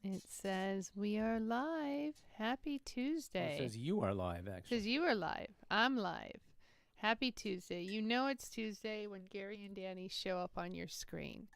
It says we are live. Happy Tuesday. It says you are live, It actually. says you are live. I'm live. Happy Tuesday. You know it's Tuesday when Gary and Danny show up on your screen.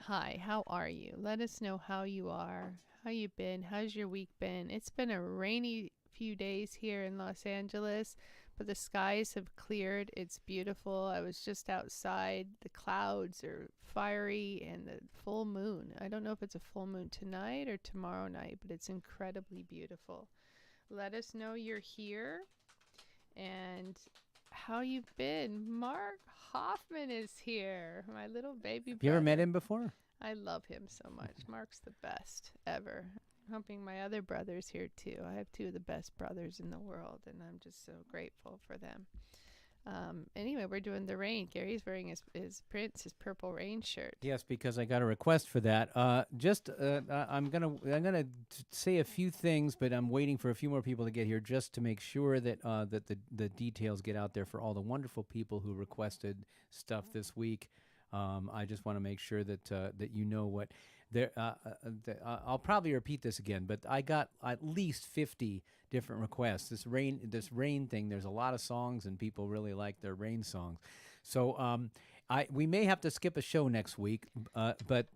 Hi, how are you? Let us know how you are. How you been? How's your week been? It's been a rainy few days here in Los Angeles, but the skies have cleared. It's beautiful. I was just outside. The clouds are fiery and the full moon. I don't know if it's a full moon tonight or tomorrow night, but it's incredibly beautiful. Let us know you're here and how you've been. Mark Hoffman is here, my little baby Have you ever met him before? I love him so much. Mark's the best ever. I'm hoping my other brother's here too. I have two of the best brothers in the world, and I'm just so grateful for them. Anyway, we're doing the rain. Gary's wearing his purple rain shirt. Yes, because I got a request for that. I'm gonna say a few things, but I'm waiting for a few more people to get here just to make sure that that the details get out there for all the wonderful people who requested stuff this week. I just want to make sure that that you know what there. I'll probably repeat this again, but I got at least 50 different requests. This rain thing. There's a lot of songs, and people really like their rain songs. So we may have to skip a show next week, but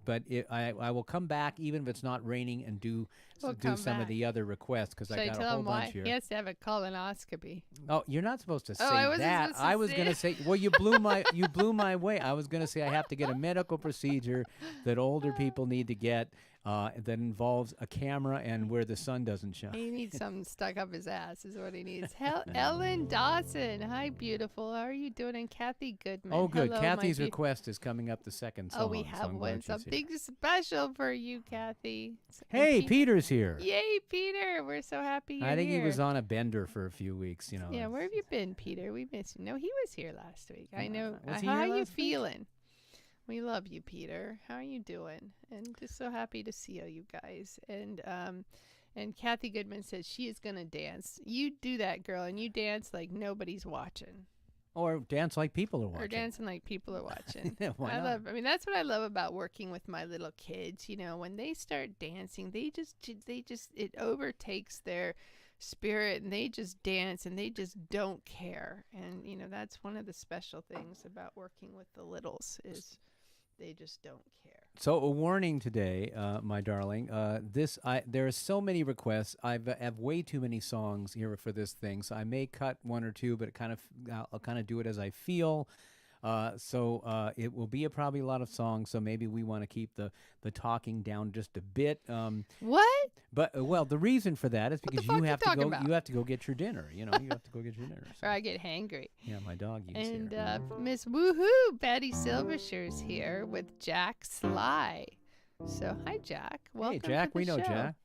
I will come back even if it's not raining and do some of the other requests because I got a whole bunch here. He has to have a colonoscopy. Oh, you're not supposed to say I that. I was going to say, well, you blew my way. I was going to say I have to get a medical procedure that older people need to get that involves a camera and where the sun doesn't shine. He needs something stuck up his ass is what he needs. Ellen Dawson. Hi, beautiful. How are you doing? And Kathy Goodman. Oh, good. Hello, Kathy's request is coming up the second song. Oh, we have one. Something special for you, Kathy. Hey, Peter's here. Yay, Peter. We're so happy you're I think here. he was on a bender for a few weeks, you know. Yeah, where have you been, Peter? We miss you. No, he was here last week. I know. Was he How here are you last week? feeling? We love you, Peter. How are you doing? And just so happy to see you guys. And Kathy Goodman says she is gonna dance. You do that, girl, and you dance like nobody's watching. Or dance like people are watching. Or dancing like people are watching. Why not? I mean, that's what I love about working with my little kids. You know, when they start dancing, they just it overtakes their spirit and they just dance and they just don't care. And you know, that's one of the special things about working with the littles is they just don't care. So a warning today, my darling. There are so many requests. I have way too many songs here for this thing, so I may cut one or two, but I'll kind of do it as I feel. So it will be probably a lot of songs. So maybe we want to keep the talking down just a bit. What? But the reason for that is because you have to go. About? You have to go get your dinner. You know, you have to go get your dinner. So. Or I get hangry. Yeah, my dog eats And here. Miss Woohoo, Betty Silvershire's here with Jack Sly. So hi, Jack. Welcome. Hey, Jack. To the We know show. Jack.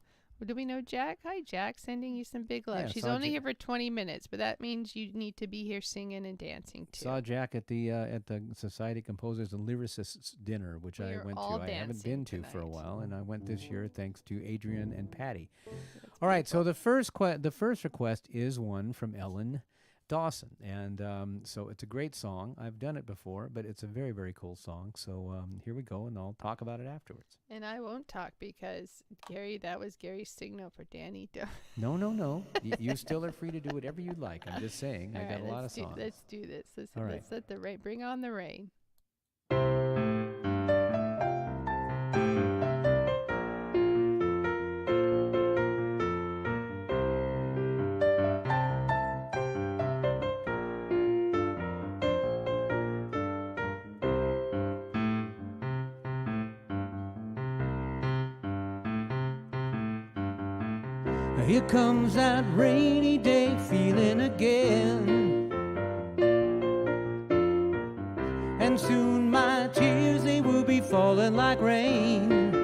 Do we know Jack? Hi, Jack. Sending you some big love. Yeah, She's saw only here for 20 minutes, but that means you need to be here singing and dancing too. Saw Jack at the Society of Composers and Lyricists dinner, which I went to. I haven't been to for a while, and I went this year thanks to Adrian and Patty. All right, so the first request is one from Ellen Dawson, and so it's a great song. I've done it before, but it's a very, very cool song. So here we go, and I'll talk about it afterwards. And I won't talk because that was Gary's signal for Danny. No. You still are free to do whatever you'd like. I'm just saying. I got a lot of songs. Let's do this. All right. Let's let the rain. Bring on the rain. Here comes that rainy day feeling again, and soon my tears, they will be falling like rain.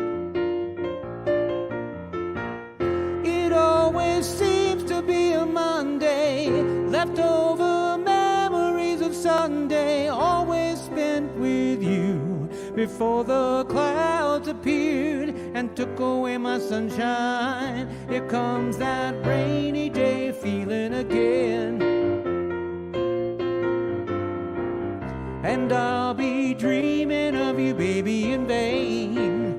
It always seems to be a Monday, leftover memories of Sunday, always spent with you before the clouds appeared and took away my sunshine. Here comes that rainy day feeling again, and I'll be dreaming of you, baby, in vain.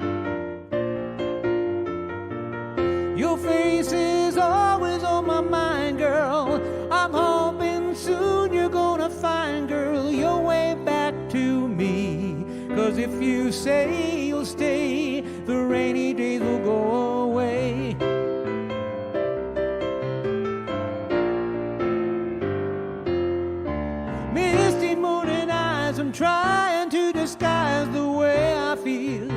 Your face is always on my mind, girl. I'm hoping soon you're gonna find, girl, your way back to me. 'Cause if you say you'll stay, the rainy days will go away. Misty morning eyes, I'm trying to disguise the way I feel,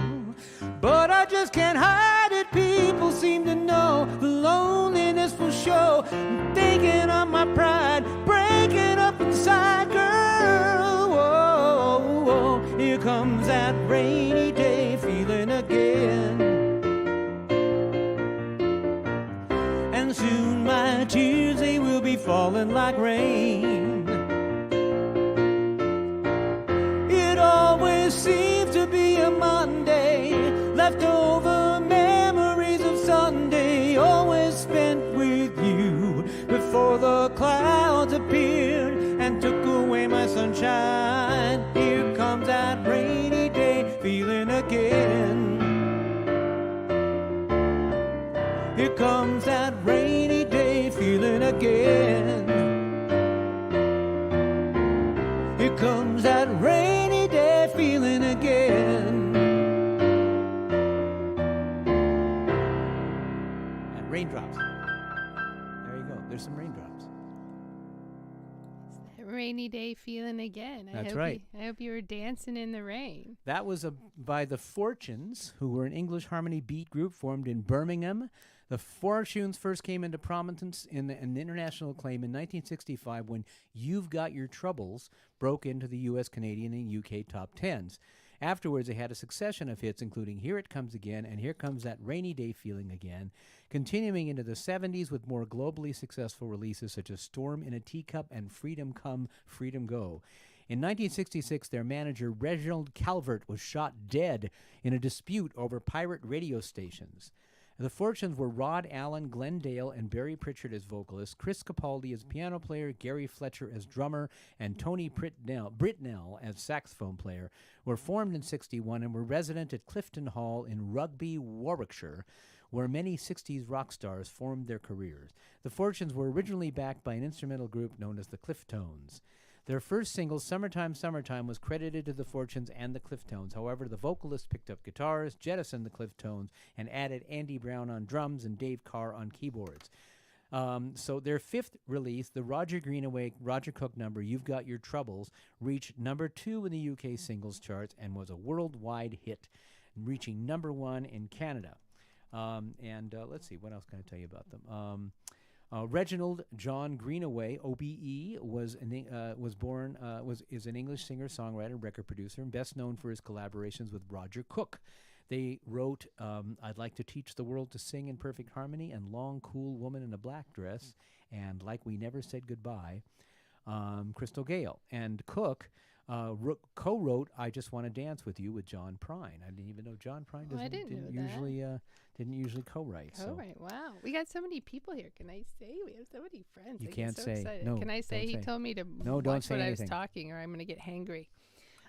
but I just can't hide it. People seem to know the loneliness will show. I'm thinking of my pride breaking up inside, girl. Whoa, whoa. Here comes that rainy day feeling again, and soon my tears, they will be falling like rain. It always seems to be a Monday, leftover memories of Sunday, always spent with you, before the clouds appeared and took away my sunshine. Here comes that rainy day feeling again. Here comes that rainy day feeling again. Here comes that rainy day feeling again. And raindrops. There you go. There's some raindrops. It's that rainy day feeling again. That's right. I hope you were dancing in the rain. That was by the Fortunes, who were an English harmony beat group formed in Birmingham. The Fortunes first came into prominence in international acclaim in 1965 when You've Got Your Troubles broke into the U.S., Canadian, and UK top tens. Afterwards, they had a succession of hits, including Here It Comes Again and Here Comes That Rainy Day Feeling Again, continuing into the 70s with more globally successful releases such as Storm in a Teacup and Freedom Come, Freedom Go. In 1966, their manager, Reginald Calvert, was shot dead in a dispute over pirate radio stations. The Fortunes were Rod Allen, Glenn Dale, and Barry Pritchard as vocalists, Chris Capaldi as piano player, Gary Fletcher as drummer, and Tony Britnell as saxophone player. Were formed in 61 and were resident at Clifton Hall in Rugby, Warwickshire, where many 60s rock stars formed their careers. The Fortunes were originally backed by an instrumental group known as the Cliftones. Their first single, Summertime, Summertime, was credited to the Fortunes and the Cliftones. However, the vocalist picked up guitars, jettisoned the Cliftones, and added Andy Brown on drums and Dave Carr on keyboards. So their fifth release, the Roger Greenaway, Roger Cook number, You've Got Your Troubles, reached number 2 in the UK singles charts and was a worldwide hit, reaching number 1 in Canada. Let's see, what else can I tell you about them? Reginald John Greenaway, OBE, is an English singer-songwriter, record producer, and best known for his collaborations with Roger Cook. They wrote I'd Like to Teach the World to Sing in Perfect Harmony and Long Cool Woman in a Black Dress and Like We Never Said Goodbye, Crystal Gale. And Cook co-wrote I Just Want to Dance with You with John Prine. I didn't even know John Prine didn't usually co-write. Co-write, wow. We got so many people here. Can I say? We have so many friends. You I can't get so say. excited. No, Can I say he told me to don't watch say what anything. I was talking or I'm going to get hangry.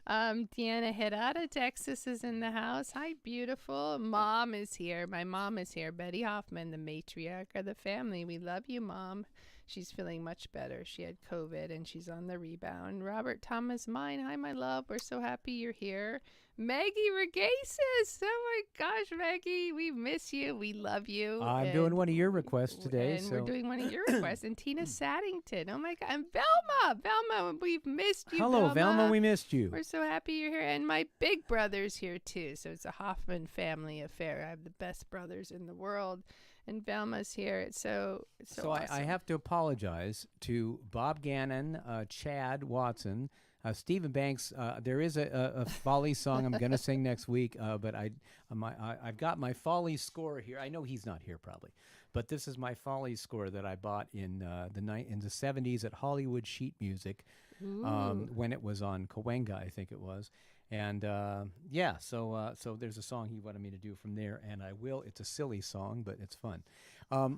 Deanna Herrera, Texas is in the house. Hi, beautiful. Mom is here. My mom is here. Betty Hoffman, the matriarch of the family. We love you, Mom. She's feeling much better. She had COVID and she's on the rebound. Robert Thomas Mine. Hi, my love. We're so happy you're here. Maggie Regasis. Oh, my gosh, Maggie. We miss you. We love you. I'm doing one of your requests today. And we're doing one of your requests. And Tina Saddington. Oh, my God. And Velma. Velma, we've missed you, Hello, Velma. We missed you. We're so happy you're here. And my big brother's here, too. So it's a Hoffman family affair. I have the best brothers in the world. And Velma's here. It's so awesome. I have to apologize to Bob Gannon, Chad Watson, Stephen Banks. There is a Follies song I'm going to sing next week, but I've got my Follies score here. I know he's not here probably, but this is my Follies score that I bought in the 70s at Hollywood Sheet Music when it was on Cahuenga, I think it was. And so there's a song he wanted me to do from there, and I will. It's a silly song, but it's fun.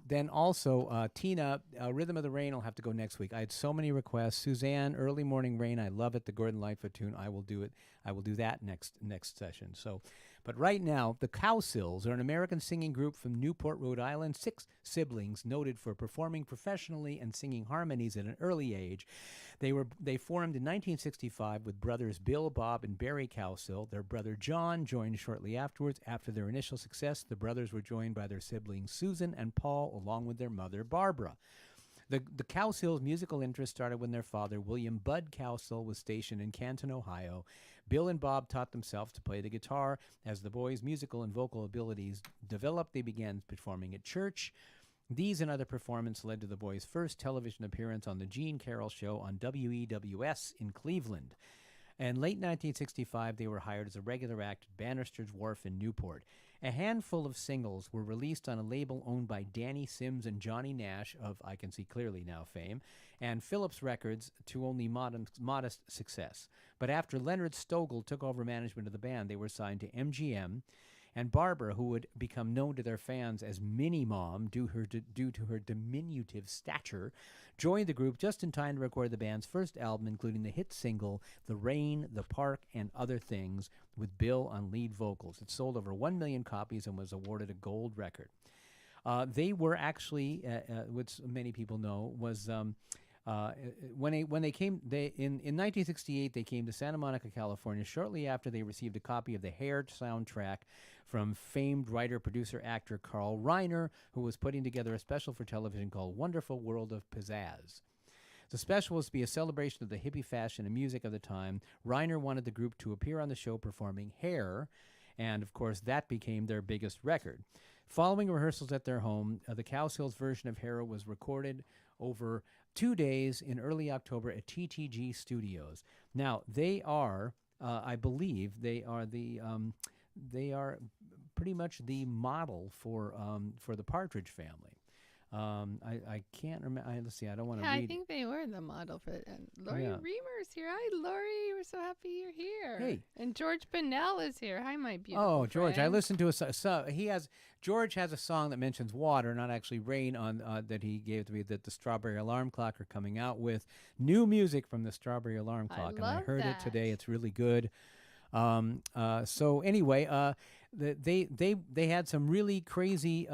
Then also, Tina, Rhythm of the Rain will have to go next week. I had so many requests. Suzanne, Early Morning Rain, I love it. The Gordon Lightfoot tune, I will do it. I will do that next session. So, But right now, the Cowsills are an American singing group from Newport, Rhode Island. 6 siblings noted for performing professionally and singing harmonies at an early age. They formed in 1965 with brothers Bill, Bob, and Barry Cowsill. Their brother John joined shortly afterwards. After their initial success, the brothers were joined by their siblings Susan and Paul, along with their mother Barbara. The Cowsills' musical interest started when their father, William Bud Cowsill, was stationed in Canton, Ohio. Bill and Bob taught themselves to play the guitar. As the boys' musical and vocal abilities developed, they began performing at church. These and other performances led to the boys' first television appearance on the Gene Carroll Show on WEWS in Cleveland. In late 1965, they were hired as a regular act at Bannister's Wharf in Newport. A handful of singles were released on a label owned by Danny Sims and Johnny Nash of I Can See Clearly Now fame, and Phillips Records, to only modest success. But after Leonard Stogel took over management of the band, they were signed to MGM, and Barbara, who would become known to their fans as Mini Mom due to her diminutive stature, joined the group just in time to record the band's first album, including the hit single The Rain, The Park, and Other Things, with Bill on lead vocals. It sold over 1 million copies and was awarded a gold record. They were actually, which many people know, was when they came, in 1968 they came to Santa Monica, California. Shortly after, they received a copy of the Hair soundtrack from famed writer, producer, actor Carl Reiner, who was putting together a special for television called Wonderful World of Pizzazz. The special was to be a celebration of the hippie fashion and music of the time. Reiner wanted the group to appear on the show performing Hair, and of course that became their biggest record. Following rehearsals at their home, the Cowsills' version of Hair was recorded over 2 days in early October at TTG Studios. Now, they are, I believe, they are pretty much the model for the Partridge Family. I can't remember. Let's see. I don't want to read. I think they were the model for it. And Lori Reamer's here. Hi, Lori. We're so happy you're here. Hey. And George Bennell is here. Hi, my beautiful George. friend. I listened to George has a song that mentions water, not actually rain, on that he gave to me, that the Strawberry Alarm Clock are coming out with new music from the Strawberry Alarm Clock. And I heard it today. It's really good. So anyway, they had some really crazy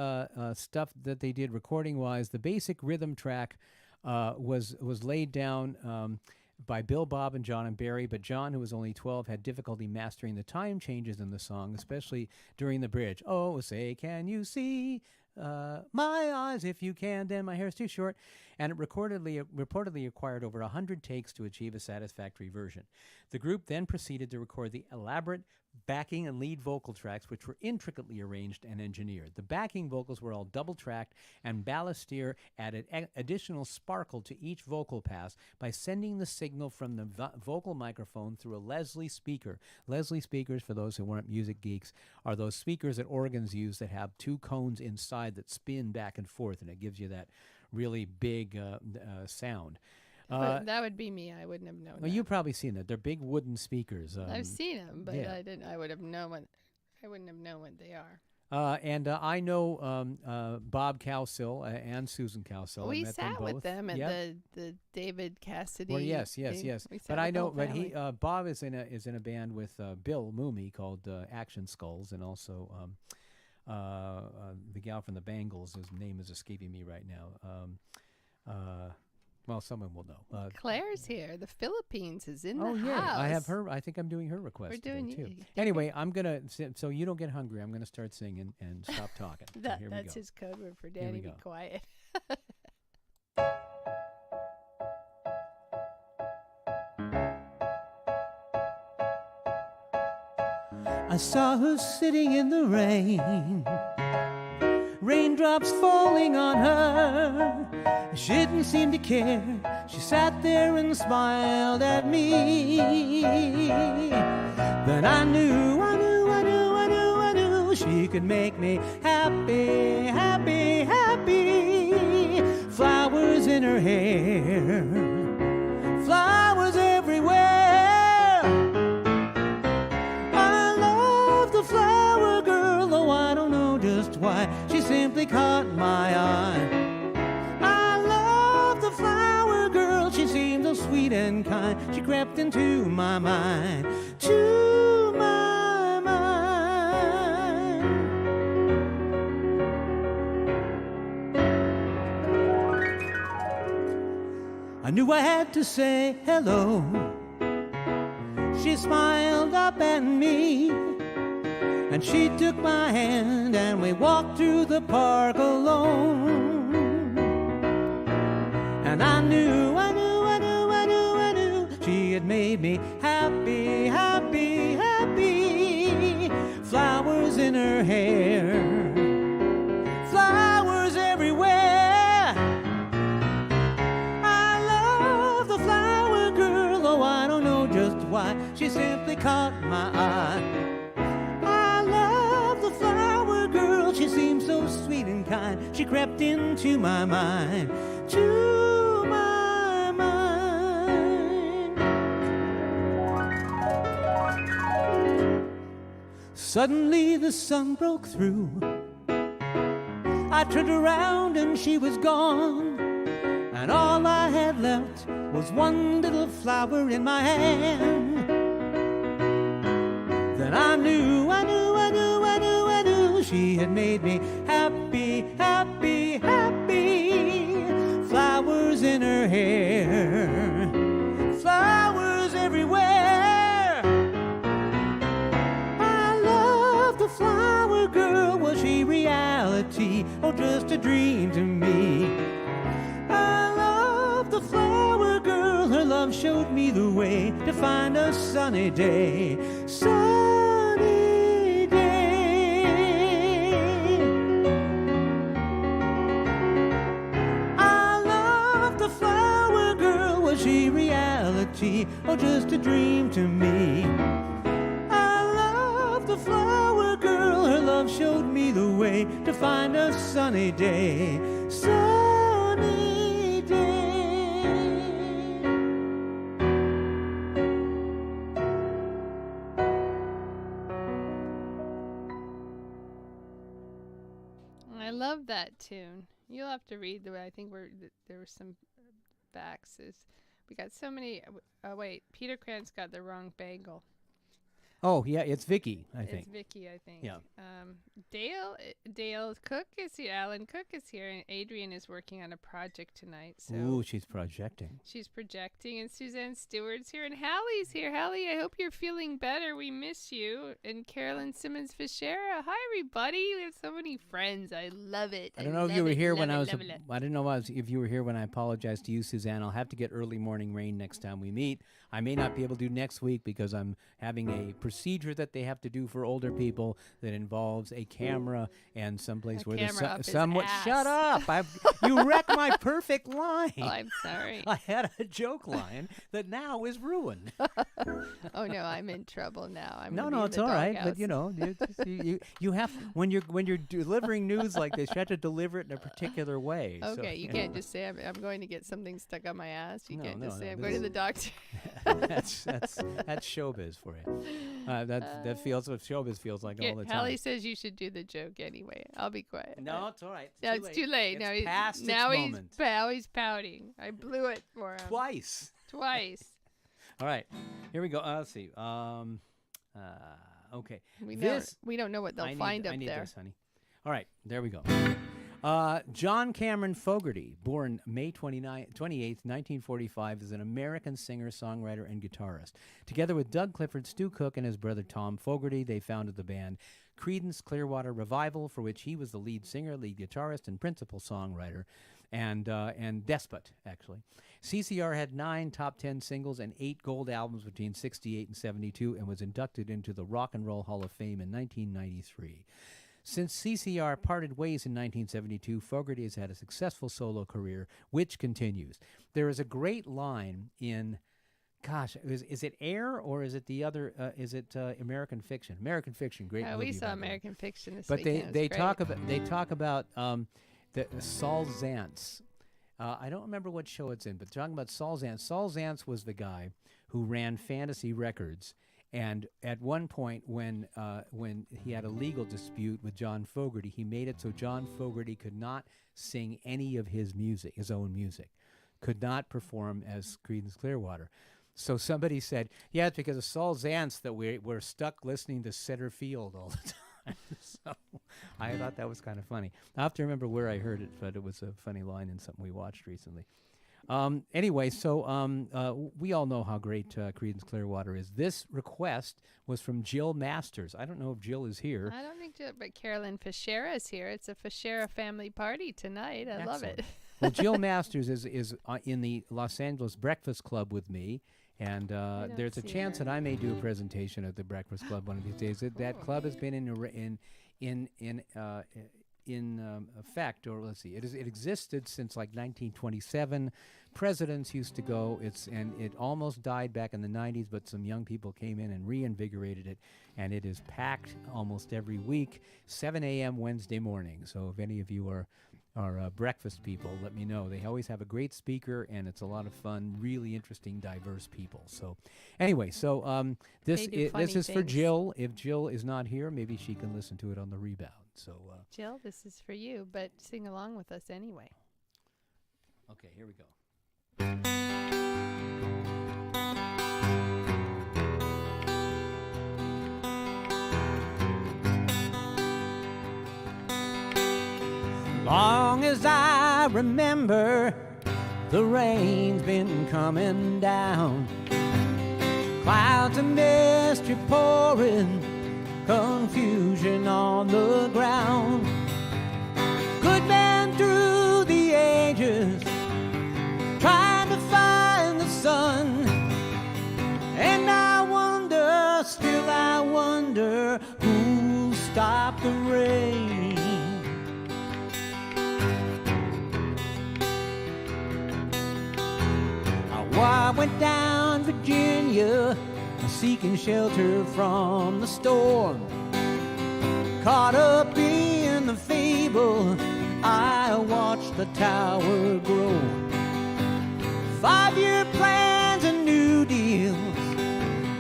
stuff that they did recording wise. The basic rhythm track was laid down by Bill, Bob, and John and Barry, but John, who was only 12, had difficulty mastering the time changes in the song, especially during the bridge. Oh, say, can you see my eyes? If you can, then my hair's too short. And it reportedly required over 100 takes to achieve a satisfactory version. The group then proceeded to record the elaborate backing and lead vocal tracks, which were intricately arranged and engineered. The backing vocals were all double-tracked, and Ballestier added additional sparkle to each vocal pass by sending the signal from the vocal microphone through a Leslie speaker. Leslie speakers, for those who weren't music geeks, are those speakers that organs use that have 2 cones inside that spin back and forth, and it gives you that really big sound. But that would be me. I wouldn't have known. Well, you've probably seen that. They're big wooden speakers. I've seen them, but yeah. I wouldn't have known what they are. And I know Bob Cowsill and Susan Cowsill. We I met sat them both. with them at the David Cassidy. Well, yes. But I know, but Bob is in a band with Bill Mooney called Action Skulls, and also the gal from the Bangles, whose name is escaping me right now. Well, someone will know. Claire's here. The Philippines is in the house. Oh, yeah. I have her. I think I'm doing her request. We're doing today, too. Anyway, I'm going to, so you don't get hungry, I'm going to start singing and stop talking. That's his code word for Danny. Be quiet. I saw her sitting in the rain, raindrops falling on her. She didn't seem to care. She sat there and smiled at me. Then I knew she could make me happy, happy, happy. Flowers in her hair, flowers everywhere. I love the flower girl, though I don't know just why. She simply caught my eye. She seemed so sweet and kind. She crept into my mind, to my mind. knew I had to say hello. She smiled up at me, and she took my hand, and we walked through the park alone. And I knew she had made me happy, happy, happy. Flowers in her hair, flowers everywhere. I love the flower girl, oh, I don't know just why. She simply caught my eye. I love the flower girl, she seemed so sweet and kind. She crept into my mind, to my mind. Suddenly the sun broke through. I turned around and she was gone, and all I had left was one little flower in my hand. Then I knew she had made me happy, happy, happy. Flowers in her hair, flowers everywhere. I love the flower girl, was she reality or just a dream to me? I love the flower girl, her love showed me the way to find a sunny day. Sunny day. I love the flower girl, was she reality or just a dream to me? I love the flower girl, her love showed me the way to find a sunny day. Sunny day. I love that tune. You'll have to read the way. I think there were some backs. We got so many. Oh wait, Peter Krantz got the wrong bangle. Oh, yeah, it's Vicky, I think. It's Vicky, I think. Yeah. Dale Cook is here. Alan Cook is here, and Adrian is working on a project tonight. So Ooh, she's projecting. she's projecting, and Suzanne Stewart's here, and Hallie's here. Hallie, I hope you're feeling better. We miss you. And Carolyn Simmons Fischera. Hi, everybody. We have so many friends. I love it. I don't know if you were here when I was. I didn't know if you were here when I apologized to you, Suzanne. I'll have to get early morning rain next time we meet. I may not be able to do next week because I'm having a procedure that they have to do for older people that involves a camera and someplace where there's somewhat. Shut up! You wrecked my perfect line. Oh, I'm sorry. I had a joke line that now is ruined. Oh no, I'm in trouble now. No, it's all right. But you have when you're delivering news like this, you have to deliver it in a particular way. Okay, so, you can't just say I'm going to get something stuck on my ass. You can't just say I'm going this to the doctor. that's showbiz for you. That feels what showbiz feels like all the time. Hallie says you should do the joke anyway. I'll be quiet. No, it's all right. It's too late. It's past now its moment. he's pouting. I blew it for him. Twice. All right, here we go. Let's see. Okay. We don't know what they'll find up I need there. this, honey. All right, there we go. John Cameron Fogerty, born May 28th, 1945, is an American singer, songwriter, and guitarist. Together with Doug Clifford, Stu Cook, and his brother Tom Fogerty, they founded the band Creedence Clearwater Revival, for which he was the lead singer, lead guitarist, and principal songwriter, and despot, actually. CCR had 9 top 10 singles and 8 gold albums between 68 and 72, and was inducted into the Rock and Roll Hall of Fame in 1993. Since CCR parted ways in 1972, Fogerty has had a successful solo career, which continues. There is a great line in, gosh, is it Air or is it the other? Is it American Fiction? American Fiction, great movie. We saw American Fiction this weekend. But they talk about the Saul Zaentz. I don't remember what show it's in, but talking about Saul Zaentz. Saul Zaentz was the guy who ran Fantasy Records. And at one point, when he had a legal dispute with John Fogerty, he made it so John Fogerty could not sing any of his music, his own music, could not perform as Creedence Clearwater. So somebody said, yeah, it's because of Saul Zaentz that we're stuck listening to Center Field all the time. So I thought that was kind of funny. I have to remember where I heard it, but it was a funny line in something we watched recently. Anyway, so we all know how great Creedence Clearwater is. This request was from Jill Masters. I don't know if Jill is here. I don't think, but Carolyn Fischera is here. It's a Fischera family party tonight. I love it. Well, Jill Masters is in the Los Angeles Breakfast Club with me, and there's a chance that I may do a presentation at the Breakfast Club one of these days. That club has been in effect, or let's see, it existed since like 1927. Presidents used to go. And it almost died back in the 90s, but some young people came in and reinvigorated it, and it is packed almost every week, 7 a.m. Wednesday morning. So if any of you are breakfast people, let me know. They always have a great speaker, and it's a lot of fun, really interesting, diverse people. So anyway, this is for Jill. If Jill is not here, maybe she can listen to it on the rebound. So Jill, this is for you, but sing along with us anyway. Okay, here we go. Long as I remember, the rain's been coming down. Clouds of mystery pouring, confusion on the ground. Good men through the ages, trying to find the sun. And I wonder, still I wonder, who'll stop the rain? I went down Virginia, seeking shelter from the storm. Caught up in the fable, I watched the tower grow. 5-year plans and new deals,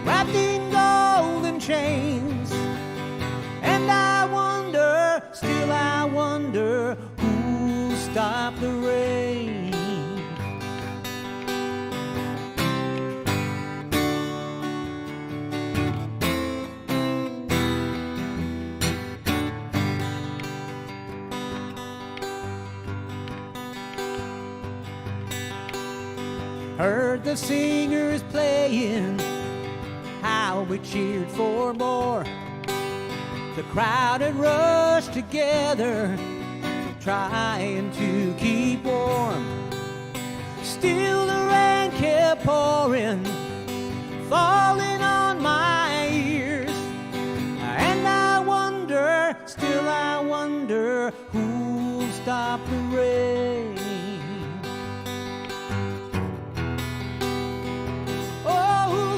wrapped in golden chains. And I wonder, still I wonder, who'll stop the rain? Heard the singers playing, how we cheered for more. The crowd had rushed together, trying to keep warm. Still the rain kept pouring, falling on my ears. And I wonder, still I wonder, who'll stop the rain?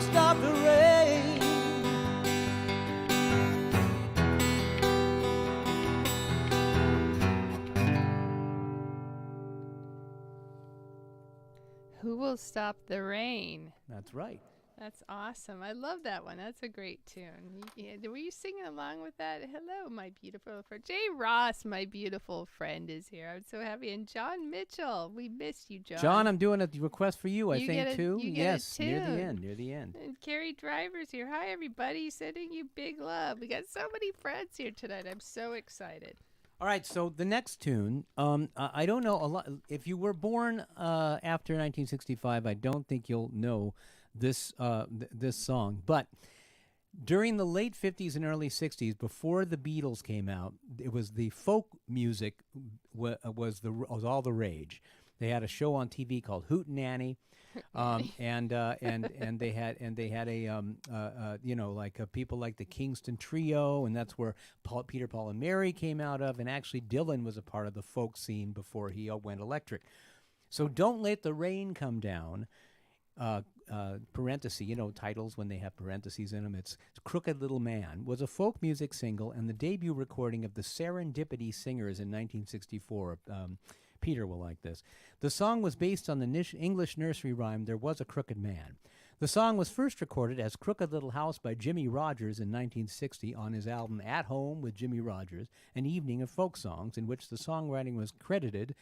Stop the rain. Who will stop the rain? That's right. That's awesome. I love that one. That's a great tune. Were you singing along with that? Hello, my beautiful friend. Jay Ross, my beautiful friend, is here. I'm so happy. And John Mitchell. We missed you, John. John, I'm doing a request for you, I think, too. Yes, near the end. And Carrie Driver's here. Hi, everybody. Sending you big love. We got so many friends here tonight. I'm so excited. All right, so the next tune, I don't know a lot. If you were born after 1965, I don't think you'll know this this song. But during the late 50s and early 60s, before the Beatles came out, it was the folk music was all the rage. They had a show on TV called Hootenanny, and they had a people like the Kingston Trio, and that's where Peter, Paul, and Mary came out of. And actually, Dylan was a part of the folk scene before he went electric. So, "Don't Let the Rain Come Down." Parenthesis, titles when they have parentheses in them. It's Crooked Little Man, was a folk music single and the debut recording of the Serendipity Singers in 1964. Peter will like this. The song was based on the English nursery rhyme, "There Was a Crooked Man." The song was first recorded as Crooked Little House by Jimmy Rogers in 1960 on his album At Home with Jimmy Rogers, an evening of folk songs, in which the songwriting was credited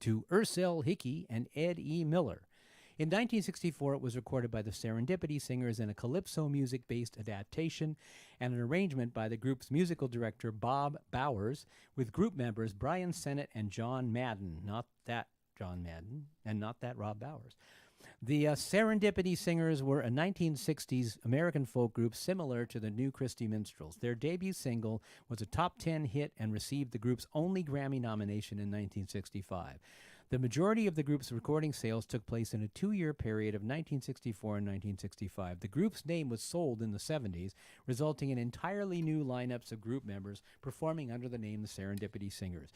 to Ursel Hickey and Ed E. Miller. In 1964, it was recorded by the Serendipity Singers in a calypso music-based adaptation and an arrangement by the group's musical director, Bob Bowers, with group members Brian Sennett and John Madden, not that John Madden and not that Rob Bowers. The Serendipity Singers were a 1960s American folk group similar to the New Christy Minstrels. Their debut single was a top 10 hit and received the group's only Grammy nomination in 1965. The majority of the group's recording sales took place in a 2-year period of 1964 and 1965. The group's name was sold in the 70s, resulting in entirely new lineups of group members performing under the name the Serendipity Singers.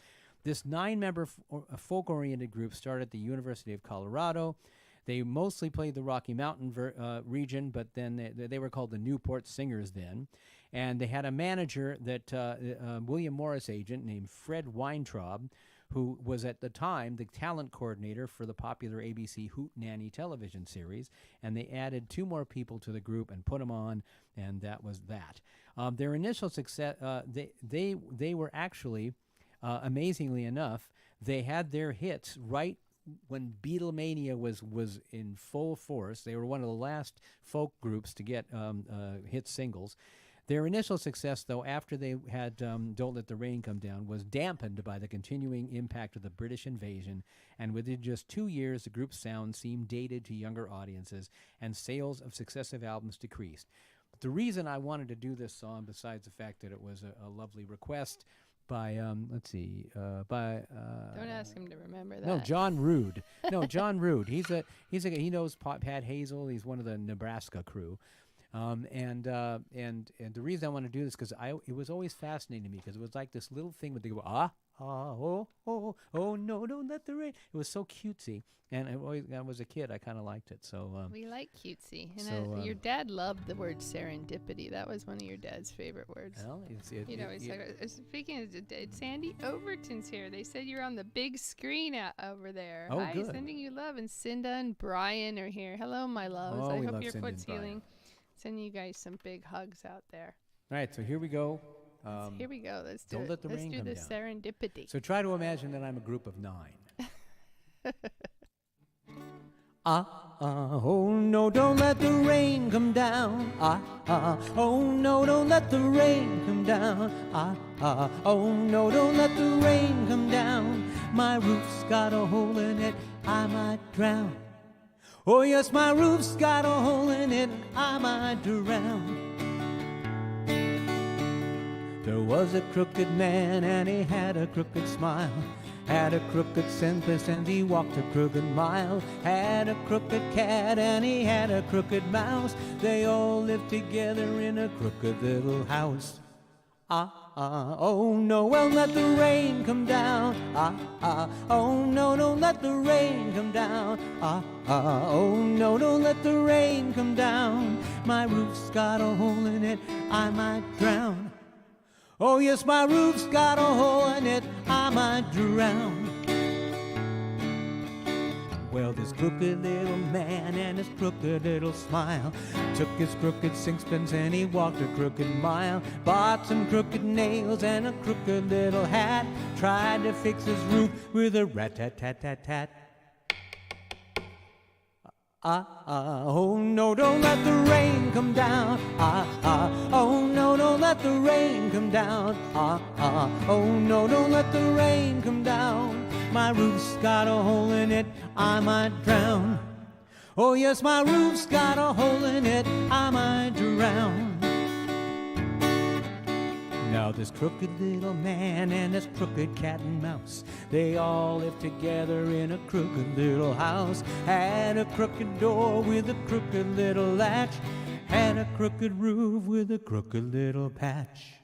This 9-member folk-oriented group started at the University of Colorado. They mostly played the Rocky Mountain region, but then they were called the Newport Singers then. And they had a manager, that William Morris agent named Fred Weintraub, who was at the time the talent coordinator for the popular ABC Hoot Nanny television series. And they added 2 more people to the group and put them on, and that was that. Their initial success, they were actually, amazingly enough, they had their hits right when Beatlemania was in full force. They were one of the last folk groups to get hit singles. Their initial success, though, after they had Don't Let the Rain Come Down, was dampened by the continuing impact of the British invasion, and within just 2 years, the group's sound seemed dated to younger audiences, and sales of successive albums decreased. But the reason I wanted to do this song, besides the fact that it was a lovely request by, Don't ask him to remember that. No, John Rood. No, John Rood. He knows Pat Hazel. He's one of the Nebraska crew. And the reason I want to do this because it was always fascinating to me because it was like this little thing where they go oh no, don't let the rain. It was so cutesy, and I was a kid. I kind of liked it. So we like cutesy, and your dad loved the word serendipity. That was one of your dad's favorite words. Well, speaking of Sandy Overton's here. They said you're on the big screen over there. Oh, Hi, good. Sending you love, and Cinda and Brian are here. Hello, my loves. Oh, I we hope love your Cinda foot's and Brian. healing. Sending you guys some big hugs out there. All right, so here we go. Here we go. Let's do Don't it. let the Let's rain do come the down. serendipity. So try to imagine that I'm a group of 9. Oh no, don't let the rain come down. Oh no, don't let the rain come down. Oh no, don't let the rain come down. My roof's got a hole in it, I might drown. Oh yes, my roof's got a hole in it, I might drown. There was a crooked man and he had a crooked smile. Had a crooked sense and he walked a crooked mile. Had a crooked cat and he had a crooked mouse. They all lived together in a crooked little house. Oh no, well let the rain come down. Oh no, don't let the rain come down. Oh no, don't let the rain come down. My roof's got a hole in it, I might drown. Oh yes, my roof's got a hole in it, I might drown. Well, this crooked little man and his crooked little smile took his crooked sixpence and he walked a crooked mile. Bought some crooked nails and a crooked little hat. Tried to fix his roof with a rat-tat-tat-tat-tat. Oh no, don't let the rain come down. Oh no, don't let the rain come down. Oh no, don't let the rain come down. My roof's got a hole in it, I might drown. Oh yes, my roof's got a hole in it, I might drown. Now this crooked little man and this crooked cat and mouse, they all lived together in a crooked little house. Had a crooked door with a crooked little latch. Had a crooked roof with a crooked little patch.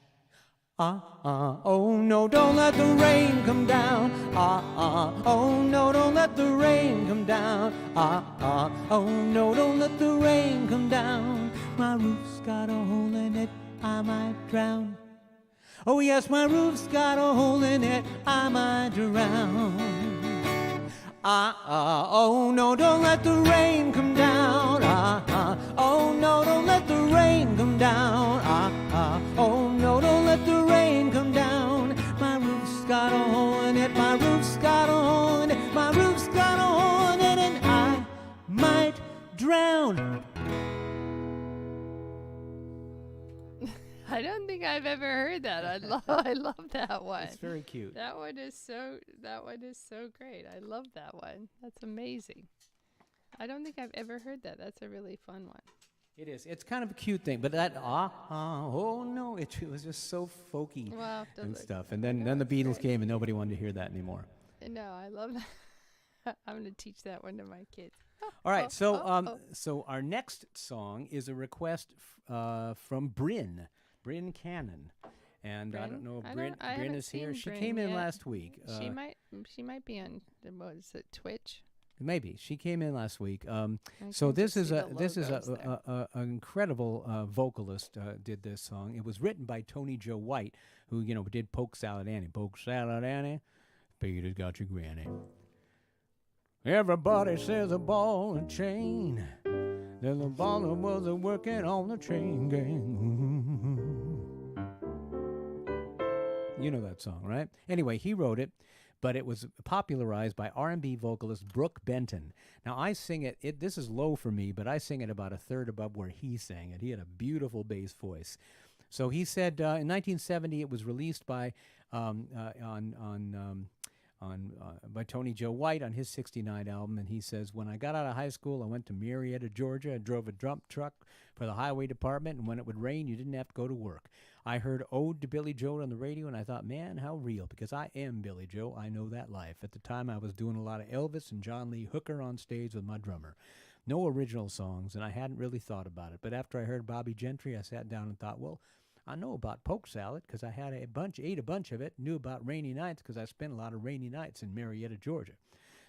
Oh no, don't let the rain come down. Oh no, don't let the rain come down. Oh no, don't let the rain come down. My roof's got a hole in it, I might drown. Oh yes, my roof's got a hole in it, I might drown. Oh no, don't let the rain come down. Oh no, don't let the rain come down. Oh no, don't let the rain come down. My roof's got a hole in it, my roof's got a hole in it, my roof's got a hole in it, and I might drown. I don't think I've ever heard that. I love that one. It's very cute. That one is so great. I love that one. That's amazing. I don't think I've ever heard that. That's a really fun one. It is. It's kind of a cute thing, but that oh no, it was just so folky and stuff. And then the Beatles came, and nobody wanted to hear that anymore. No, I love that. I'm going to teach that one to my kids. All right, so our next song is a request from Bryn Cannon, and Bryn? I don't know if I Bryn is haven't here. seen She Bryn came in yet. last week. She might be on Twitch. Maybe she came in last week. So This is an incredible vocalist did this song. It was written by Tony Joe White, who did Polk Salad Annie. Polk Salad Annie, Peter's got your granny. Everybody says a ball and chain. Then the baller was working on the chain gang. You know that song, right? Anyway, he wrote it, but it was popularized by R&B vocalist Brooke Benton. Now, I sing it. This is low for me, but I sing it about a third above where he sang it. He had a beautiful bass voice. So he said in 1970 it was released by by Tony Joe White on his '69 album, and he says, when I got out of high school, I went to Marietta, Georgia. I drove a dump truck for the highway department, and when it would rain, you didn't have to go to work. I heard Ode to Billy Joe on the radio, and I thought, man, how real, because I am Billy Joe. I know that life. At the time, I was doing a lot of Elvis and John Lee Hooker on stage with my drummer. No original songs, and I hadn't really thought about it. But after I heard Bobby Gentry, I sat down and thought, well, I know about polk salad because I had ate a bunch of it, knew about rainy nights because I spent a lot of rainy nights in Marietta, Georgia.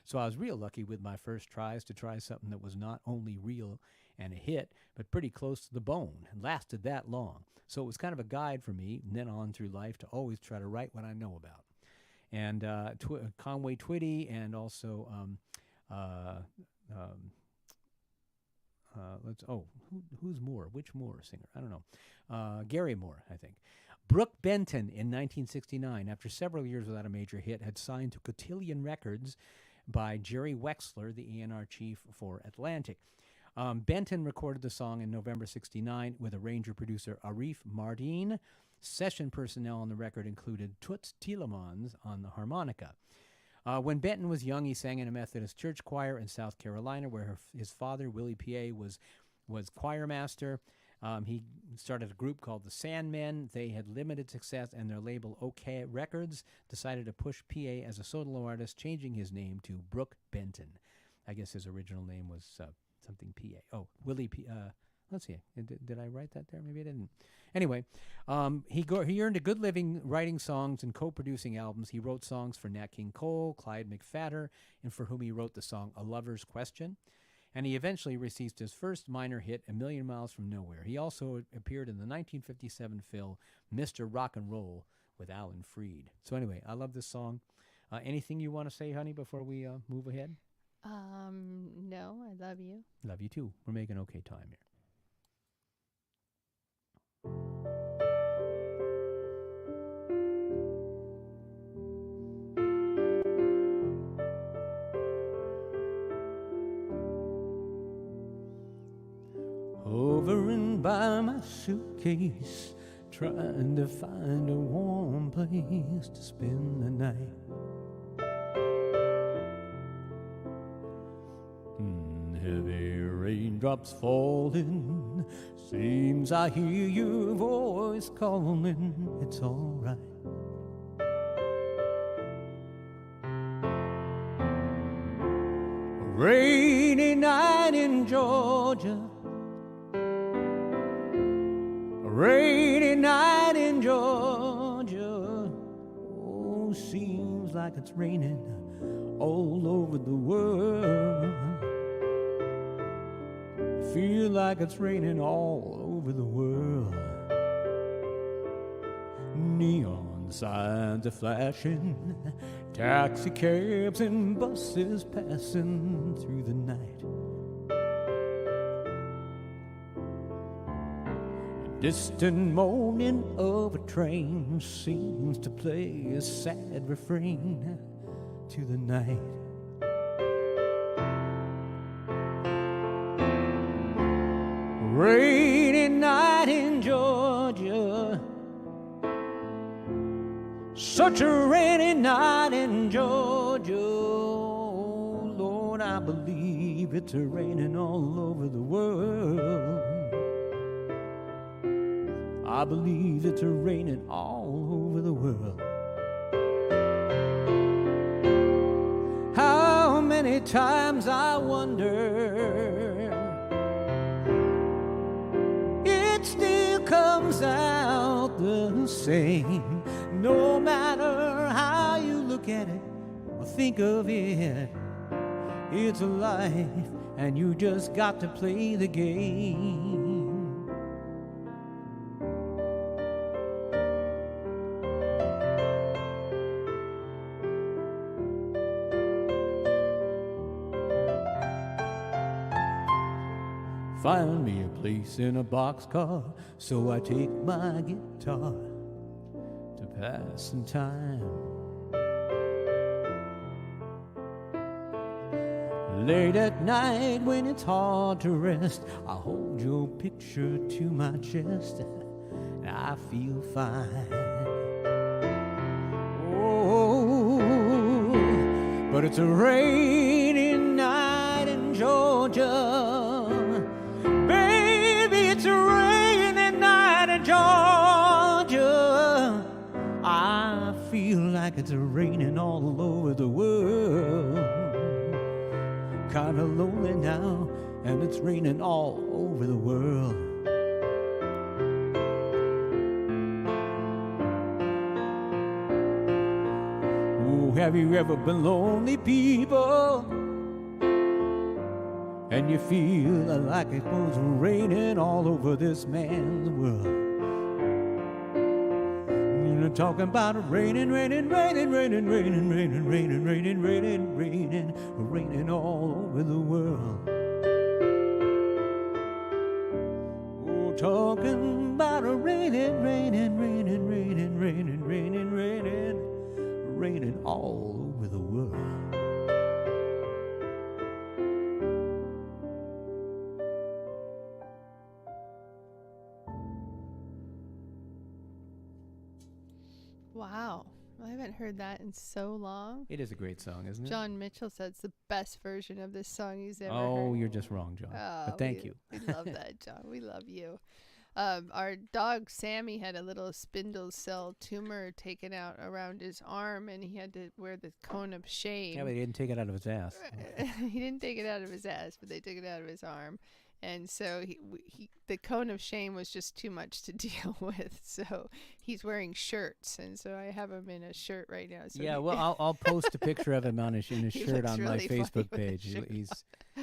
So I was real lucky with my first tries to try something that was not only real and a hit, but pretty close to the bone and lasted that long. So it was kind of a guide for me, and then on through life, to always try to write what I know about. And Conway Twitty, and also who's Moore? Which Moore singer? I don't know. Gary Moore, I think. Brooke Benton in 1969, after several years without a major hit, had signed to Cotillion Records by Jerry Wexler, the A&R chief for Atlantic. Benton recorded the song in November '69 with arranger-producer Arif Mardin. Session personnel on the record included Toots Thielemans on the harmonica. When Benton was young, he sang in a Methodist church choir in South Carolina, where his father, Willie P.A., was choir master. He started a group called the Sandmen. They had limited success, and their label, OK Records, decided to push P.A. as a solo artist, changing his name to Brooke Benton. I guess his original name was something P.A. Oh, Willie P. Let's see. Did I write that there? Maybe I didn't. Anyway, he earned a good living writing songs and co-producing albums. He wrote songs for Nat King Cole, Clyde McPhatter, and for whom he wrote the song A Lover's Question. And he eventually received his first minor hit, A Million Miles from Nowhere. He also appeared in the 1957 film Mr. Rock and Roll with Alan Freed. So anyway, I love this song. Anything you want to say, honey, before we move ahead? No, I love you. Love you too. We're making okay time here. Hovering by my suitcase, trying to find a warm place to spend the night. Heavy raindrops falling, seems I hear your voice calling. It's all right. A rainy night in Georgia, a rainy night in Georgia. Oh, seems like it's raining all over the world. Feel like it's raining all over the world. Neon signs are flashing, taxi cabs and buses passing through the night. A distant moaning of a train seems to play a sad refrain to the night. Rainy night in Georgia, Such a rainy night in Georgia. Oh, Lord, I believe it's raining all over the world. I believe it's raining all over the world. How many times I wonder, it still comes out the same. No matter how you look at it or think of it, it's a life and you just got to play the game. Find me a place in a boxcar, so I take my guitar to pass some time. Late at night when it's hard to rest, I hold your picture to my chest and I feel fine. Oh, but it's a rainy night in Georgia. Baby, it's a rainy night in Georgia. I feel like it's raining all over the world. Kinda lonely now, and it's raining all over the world. Oh, have you ever been lonely, people? And you feel like it was raining all over this man's world. You're talking about raining, raining, raining, raining, raining, raining, raining, raining, raining, raining, raining all over the world. Oh, talking about raining, raining, raining, raining, raining, raining, raining, raining all over the world. Wow. I haven't heard that in so long. It is a great song, isn't it? John Mitchell said it's the best version of this song he's ever heard. Oh, you're just wrong, John. But thank you. We love that, John. We love you. Our dog Sammy had a little spindle cell tumor taken out around his arm, and he had to wear the cone of shame. Yeah, but he didn't take it out of his ass. He didn't take it out of his ass, but they took it out of his arm. And so the cone of shame was just too much to deal with. So he's wearing shirts, and so I have him in a shirt right now. So yeah, well, I'll post a picture of him in a shirt on my really Facebook page.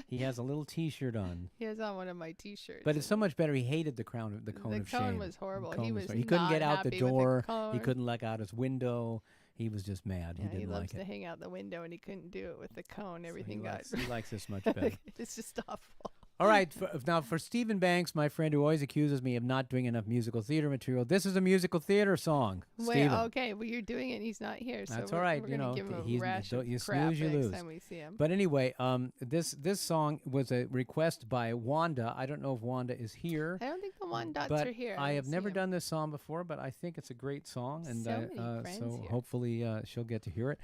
He has a little T-shirt on. He has on one of my T-shirts. But it's so much better. He hated the cone of shame. The cone was horrible. He couldn't get out the door. He He couldn't let out his window. He was just mad. Yeah, he didn't loves like to it. hang out the window, and he couldn't do it with the cone. Everything he likes this much better. It's just awful. All right, now for Stephen Banks, my friend who always accuses me of not doing enough musical theater material, this is a musical theater song. Stephen. Okay, well, you're doing it, and he's not here, so that's all right. We're gonna give him a rash of you crap snooze, you next lose. time we see him. But anyway, this song was a request by Wanda. I don't know if Wanda is here. I don't think the Wandots but are here. I have never done this song before, but I think it's a great song, and so here. hopefully she'll get to hear it.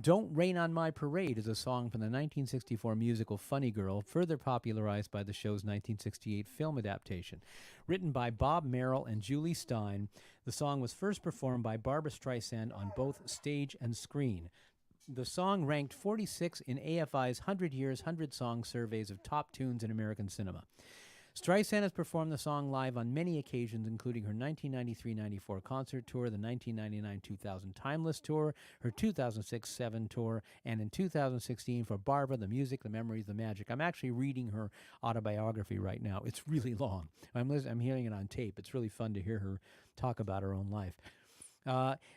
Don't Rain on My Parade is a song from the 1964 musical Funny Girl, further popularized by the show's 1968 film adaptation. Written by Bob Merrill and Julie Stein, the song was first performed by Barbra Streisand on both stage and screen. The song ranked 46 in AFI's 100 Years, 100 Songs surveys of top tunes in American cinema. Streisand has performed the song live on many occasions, including her 1993-94 concert tour, the 1999-2000 Timeless Tour, her 2006-07 tour, and in 2016 for Barbra, The Music, The Memories, The Magic. I'm actually reading her autobiography right now. It's really long. I'm hearing it on tape. It's really fun to hear her talk about her own life.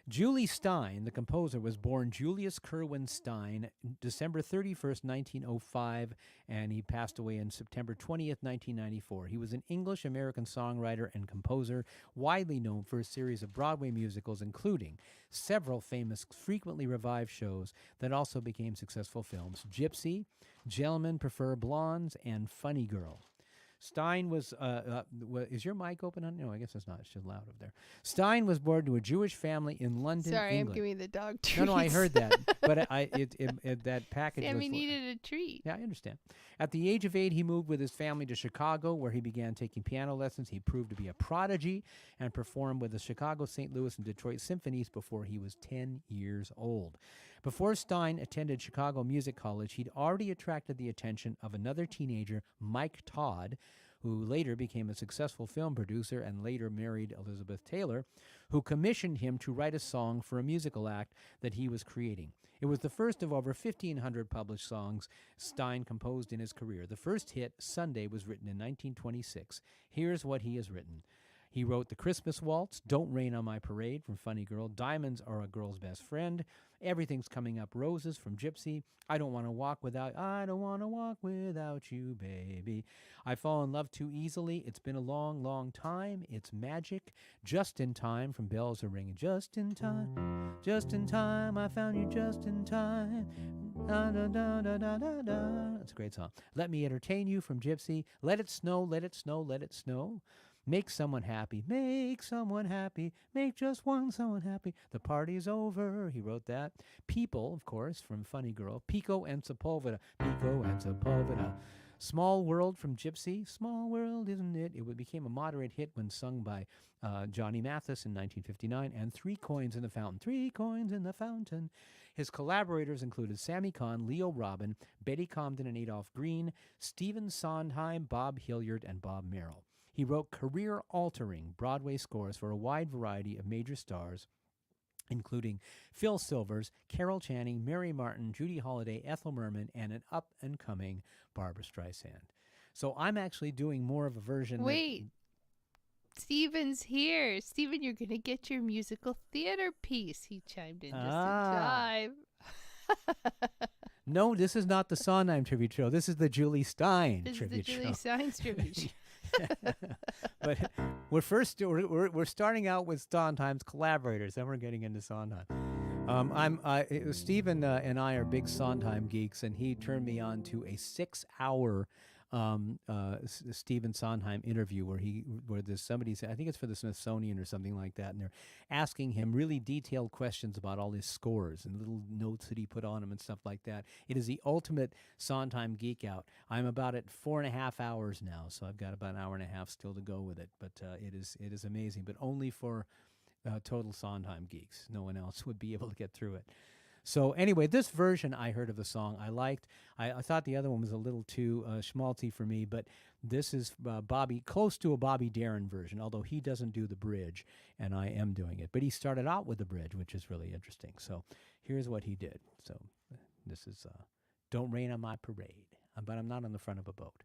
Julie Stein, the composer, was born Julius Kerwin Stein, December 31st, 1905, and he passed away on September 20th, 1994. He was an English-American songwriter and composer, widely known for a series of Broadway musicals, including several famous, frequently revived shows that also became successful films: Gypsy, Gentlemen Prefer Blondes, and Funny Girl. Stein was, is your mic open? No, I guess it's not. It's just loud over there. Stein was born to a Jewish family in London, Sorry, England. I'm giving the dog treats. No, I heard that, but that package Sammy was. needed a treat. Yeah, I understand. At the age of 8, he moved with his family to Chicago, where he began taking piano lessons. He proved to be a prodigy and performed with the Chicago, St. Louis, and Detroit symphonies before he was 10 years old. Before Stein attended Chicago Music College, he'd already attracted the attention of another teenager, Mike Todd, who later became a successful film producer and later married Elizabeth Taylor, who commissioned him to write a song for a musical act that he was creating. It was the first of over 1,500 published songs Stein composed in his career. The first hit, Sunday, was written in 1926. Here's what he has written. He wrote The Christmas Waltz, Don't Rain on My Parade from Funny Girl, Diamonds Are a Girl's Best Friend, Everything's Coming Up Roses from Gypsy, I Don't Want to Walk Without You, Baby. I Fall in Love Too Easily, It's Been a Long, Long Time, It's Magic, Just in Time from Bells Are Ringing, Just in Time, I Found You Just in Time. Da, da, da, da, da, da, da. That's a great song. Let Me Entertain You from Gypsy, Let It Snow, Let It Snow, Let It Snow. Make someone happy, make just one someone happy. The party's over, he wrote that. People, of course, from Funny Girl. Pico and Sepulveda. Small World from Gypsy. Small World, isn't it? It became a moderate hit when sung by Johnny Mathis in 1959. And Three Coins in the Fountain. His collaborators included Sammy Kahn, Leo Robin, Betty Comden and Adolph Green, Stephen Sondheim, Bob Hilliard, and Bob Merrill. He wrote career-altering Broadway scores for a wide variety of major stars, including Phil Silvers, Carol Channing, Mary Martin, Judy Holliday, Ethel Merman, and an up-and-coming Barbra Streisand. So I'm actually doing more of a version. Wait. Stephen's here. Stephen, you're going to get your musical theater piece. He chimed in just in time. No, this is not the Sondheim tribute show. This is the Julie Stein tribute show. This is the Julie Stein tribute show. But we're starting out with Sondheim's collaborators, then we're getting into Sondheim. Stephen and I are big Sondheim geeks, and he turned me on to a 6-hour Stephen Sondheim interview where there's somebody, I think it's for the Smithsonian or something like that, and they're asking him really detailed questions about all his scores and little notes that he put on them and stuff like that. It is the ultimate Sondheim geek out. I'm about at 4.5 hours now, so I've got about an hour and a half still to go with it, but it is amazing, but only for total Sondheim geeks. No one else would be able to get through it. So anyway, this version I heard of the song I liked. I thought the other one was a little too schmaltzy for me, but this is close to a Bobby Darin version, although he doesn't do the bridge, and I am doing it. But he started out with the bridge, which is really interesting. So here's what he did. So this is Don't Rain on My Parade, but I'm not on the front of a boat.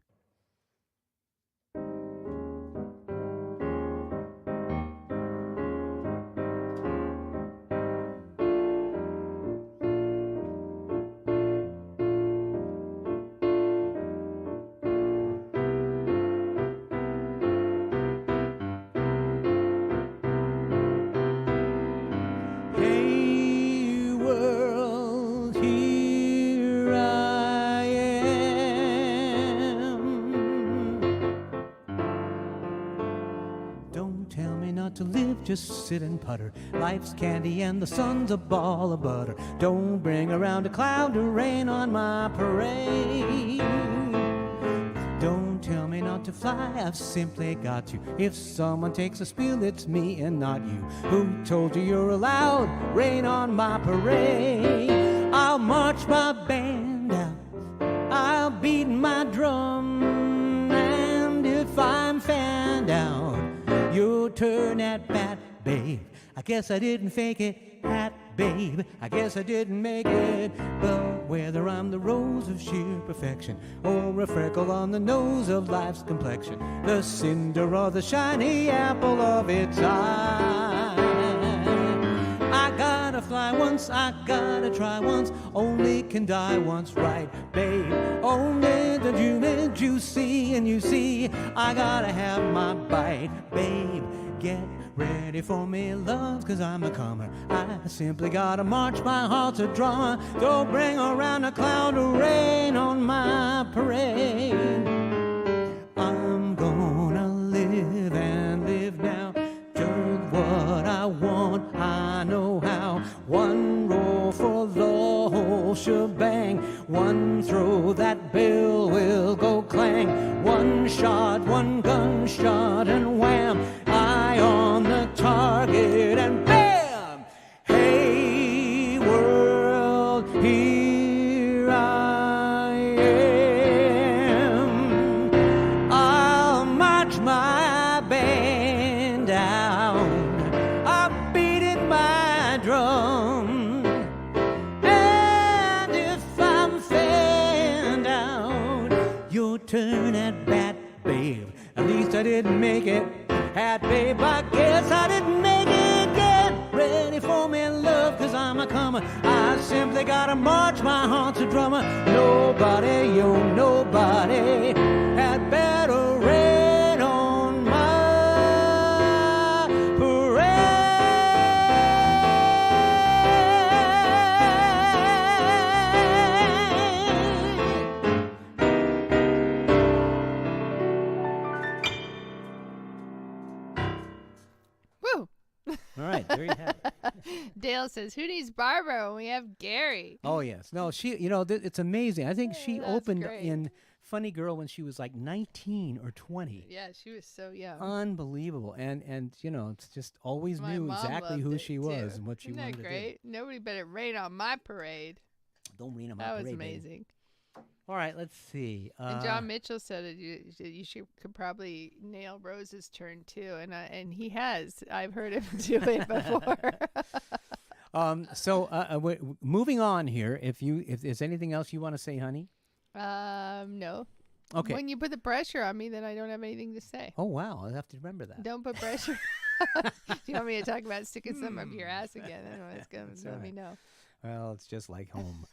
Just sit and putter. Life's candy and the sun's a ball of butter. Don't bring around a cloud to rain on my parade. Don't tell me not to fly, I've simply got to. If someone takes a spill, it's me and not you. Who told you you're allowed rain on my parade? I'll march my band out, I'll beat my drum, and if I'm fanned out, you'll turn at bat, babe. I guess I didn't fake it, hat, babe. I guess I didn't make it. But whether I'm the rose of sheer perfection or a freckle on the nose of life's complexion, the cinder or the shiny apple of its eye, I gotta fly once, I gotta try once, only can die once, right, babe? Only the human juicy, and you see, I gotta have my bite, babe. Get ready for me, love, 'cause I'm a comer. I simply gotta march, my heart's a drummer. Don't bring around a cloud of rain on my parade. I'm out, I know how. One roll for the whole shebang. One throw, that bell will go clang. One shot, one gunshot, and wham! Eye on the target, and bam! Hey, world, here I am. I'll march my band down. I'm beating my drum. And if I'm fanned out, your turn at bat, babe. At least I didn't make it. Hat, babe, I guess I didn't make it. Get ready for me, love, 'cause I'm a comer. I simply gotta march my heart's a drummer. Nobody, yo, nobody had better rain on my Woo! All right, there you have it. Dale says, "Who needs Barbara when we have Gary?" Oh yes, no, she. It's amazing. I think she that's opened great. in Funny Girl when she was like 19 or 20. Yeah, she was so young. Unbelievable, and it's just always My knew mom exactly loved who it, she was and what she Isn't wanted that to great? Nobody better rain on my parade. do. Don't read them That out was parade, baby. amazing. All right, let's see. And John Mitchell said that could probably nail Rose's turn too, and he has. I've heard him do it before. Moving on here. If there's anything else you want to say, honey. No. Okay. When you put the pressure on me, then I don't have anything to say. Oh wow, I'll have to remember that. Don't put pressure. Do you want me to talk about sticking something up your ass again? I don't know. It's gonna let me know. Well, it's just like home.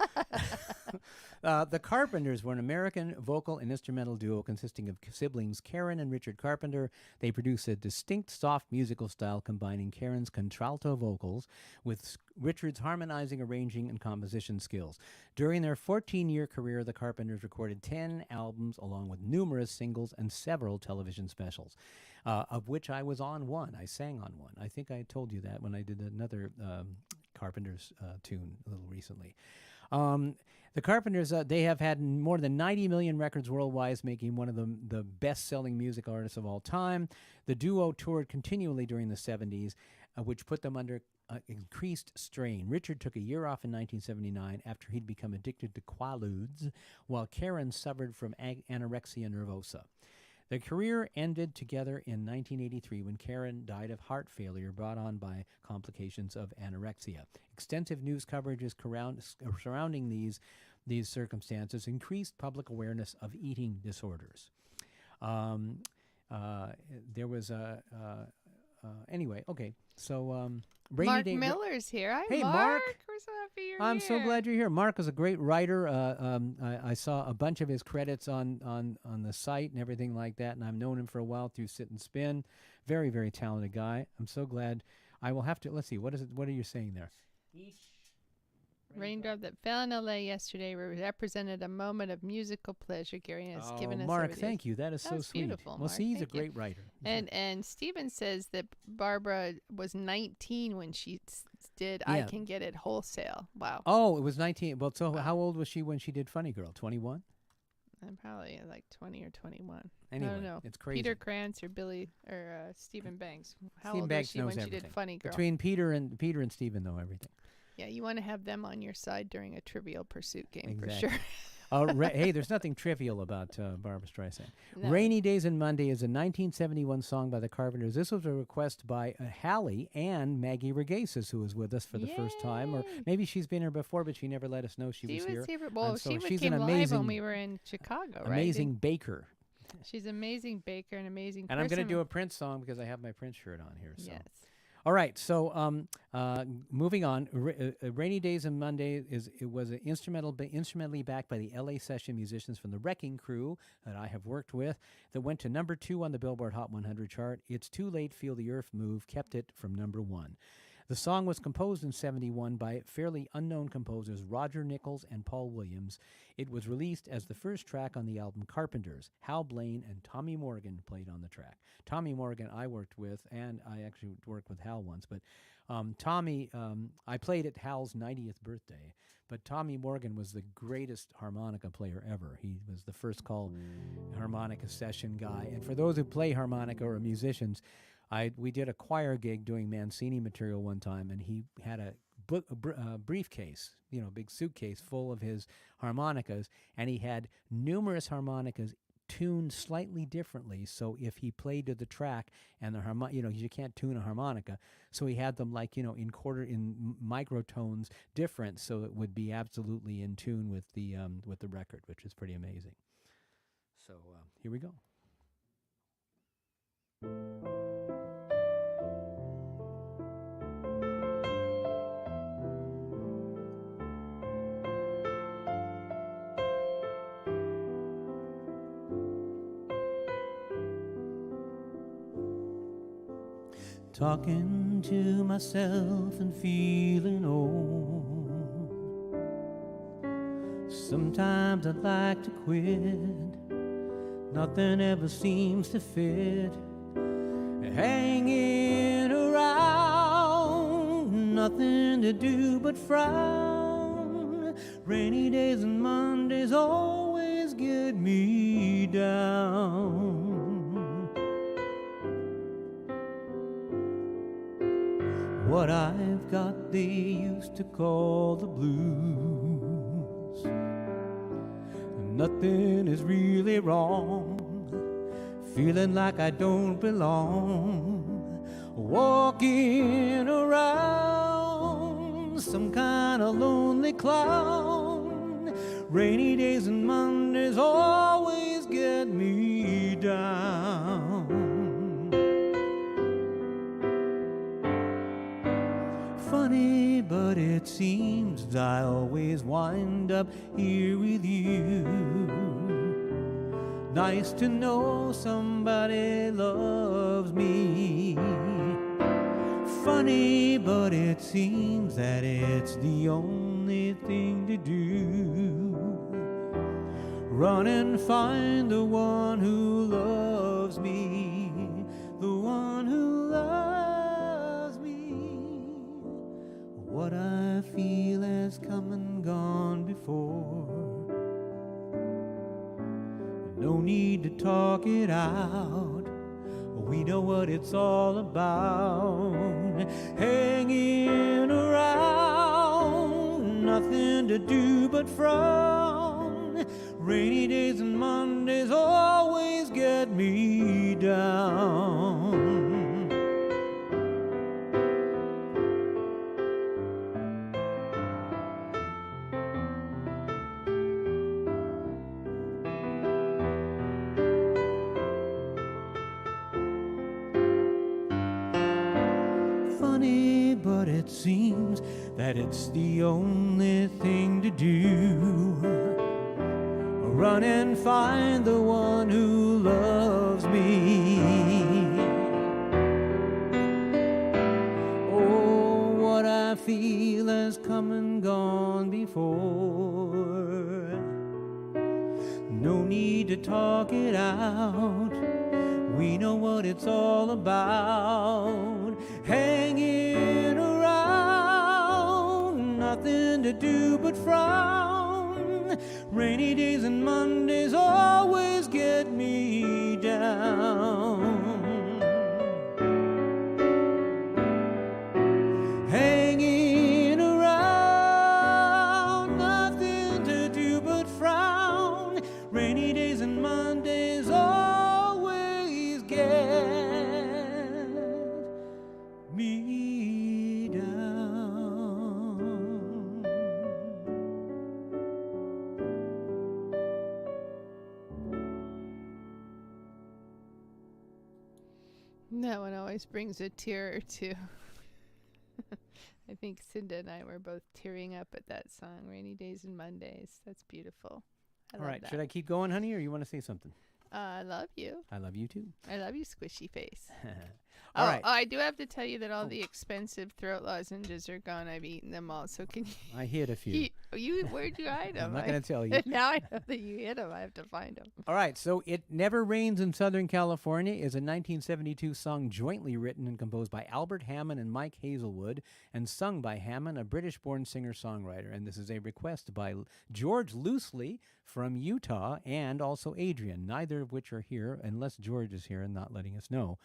The Carpenters were an American vocal and instrumental duo consisting of siblings Karen and Richard Carpenter. They produced a distinct soft musical style combining Karen's contralto vocals with Richard's harmonizing, arranging, and composition skills. During their 14-year career, the Carpenters recorded 10 albums along with numerous singles and several television specials, of which I was on one. I sang on one. I think I told you that when I did another Carpenters tune a little recently. The Carpenters, they have had more than 90 million records worldwide, making one of the best-selling music artists of all time. The duo toured continually during the 70s, which put them under increased strain. Richard took a year off in 1979 after he'd become addicted to Quaaludes, while Karen suffered from anorexia nervosa. Their career ended together in 1983 when Karen died of heart failure brought on by complications of anorexia. Extensive news coverage surrounding these circumstances increased public awareness of eating disorders. There was anyway, okay. So Mark Miller's here. Hi, Hey, Mark. Mark. We're so happy you're I'm here. so glad you're here. Mark is a great writer. I saw a bunch of his credits on the site and everything like that, and I've known him for a while through Sit and Spin. Very, very talented guy. I'm so glad. I will have to, let's see, what is it? What are you saying there? Raindrop that fell in LA yesterday represented a moment of musical pleasure. Gary has given us. Mark, thank you. That is so That's sweet. beautiful, Well, Mark. see, he's a Thank you. great writer. And Steven says that Barbara was 19 when she did I Yeah. Can Get It Wholesale. Wow. Oh, it was 19. Well, so how old was she when she did Funny Girl? 21? I'm probably like 20 or 21. Anyway, I don't know. it's crazy. Peter Krantz or Stephen Banks. How Stephen old Banks was she knows when everything. she did Funny Girl? Between Peter and Stephen know everything. Yeah, you want to have them on your side during a Trivial Pursuit game Exactly. for sure. Hey, there's nothing trivial about Barbra Streisand. No. Rainy Days and Monday is a 1971 song by the Carpenters. This was a request by Hallie and Maggie Regasis, who was with us for the first time. Or Yay. maybe she's been here before, but she never let us know she was here. Well, And so she she's came an live amazing, when we were in Chicago, right? amazing baker. She's an amazing baker and amazing And I'm going to person. do a Prince song because I have my Prince shirt on here. So. Yes. All right, so moving on, Rainy Days and Monday was instrumentally backed by the LA session musicians from the Wrecking Crew that I have worked with that went to number 2 on the Billboard Hot 100 chart. It's Too Late, Feel the Earth Move kept it from number 1. The song was composed in 71 by fairly unknown composers Roger Nichols and Paul Williams. It was released as the first track on the album Carpenters. Hal Blaine and Tommy Morgan played on the track. Tommy Morgan I worked with, and I actually worked with Hal once, but Tommy, I played at Hal's 90th birthday, but Tommy Morgan was the greatest harmonica player ever. He was the first call harmonica session guy. And for those who play harmonica or are musicians, we did a choir gig doing Mancini material one time, and he had a briefcase, big suitcase full of his harmonicas, and he had numerous harmonicas tuned slightly differently. So if he played to the track and the you can't tune a harmonica, so he had them in microtones different, so it would be absolutely in tune with the record, which is pretty amazing. So here we go. Talking to myself and feeling old. Sometimes I'd like to quit. Nothing ever seems to fit. Hanging around, nothing to do but frown. Rainy days and Mondays always get me down. What I've got they used to call the blues. Nothing is really wrong. Feeling like I don't belong. Walking around some kind of lonely clown. Rainy days and Mondays always get me down. Funny, but it seems I always wind up here with you. Nice to know somebody loves me. Funny, but it seems that it's the only thing to do. Run and find the one who loves me. The one who loves me. What I feel has come and gone before. No need to talk it out. We know what it's all about. Hanging around, nothing to do but frown. Rainy days and Mondays always get me down. But it seems that it's the only thing to do. Run and find the one who loves me. Oh, what I feel has come and gone before. No need to talk it out. We know what it's all about. Hanging around, nothing to do but frown. Rainy days and Mondays always get me down. Hanging around, nothing to do but frown. Rainy days and Mondays always get me down. That one always brings a tear or two. I think Cinda and I were both tearing up at that song, Rainy Days and Mondays. That's beautiful. I love that. Should I keep going, honey, or you want to say something? I love you. I love you too. I love you, squishy face. All right. I do have to tell you that all the expensive throat lozenges are gone. I've eaten them all. So can I hid a few. where'd you hide them? I'm not going to tell you. Now I know that you hid them. I have to find them. All right, so It Never Rains in Southern California is a 1972 song jointly written and composed by Albert Hammond and Mike Hazelwood and sung by Hammond, a British-born singer-songwriter. And this is a request by George Loosely from Utah and also Adrian, neither of which are here unless George is here and not letting us know.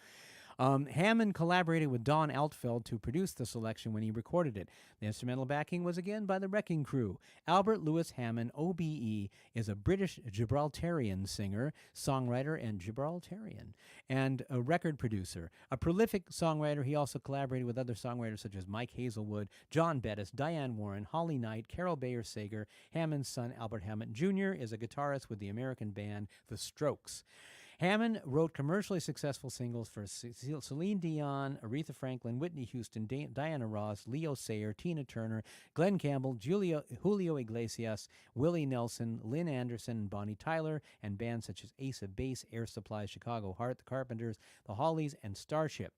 Hammond collaborated with Don Altfeld to produce the selection when he recorded it. The instrumental backing was again by the Wrecking Crew. Albert Lewis Hammond, OBE, is a British Gibraltarian singer, songwriter, and Gibraltarian, and a record producer. A prolific songwriter, he also collaborated with other songwriters such as Mike Hazelwood, John Bettis, Diane Warren, Holly Knight, Carol Bayer Sager. Hammond's son, Albert Hammond Jr., is a guitarist with the American band The Strokes. Hammond wrote commercially successful singles for Celine Dion, Aretha Franklin, Whitney Houston, Diana Ross, Leo Sayer, Tina Turner, Glenn Campbell, Julio Iglesias, Willie Nelson, Lynn Anderson, and Bonnie Tyler, and bands such as Ace of Base, Air Supply, Chicago Heart, The Carpenters, The Hollies, and Starship.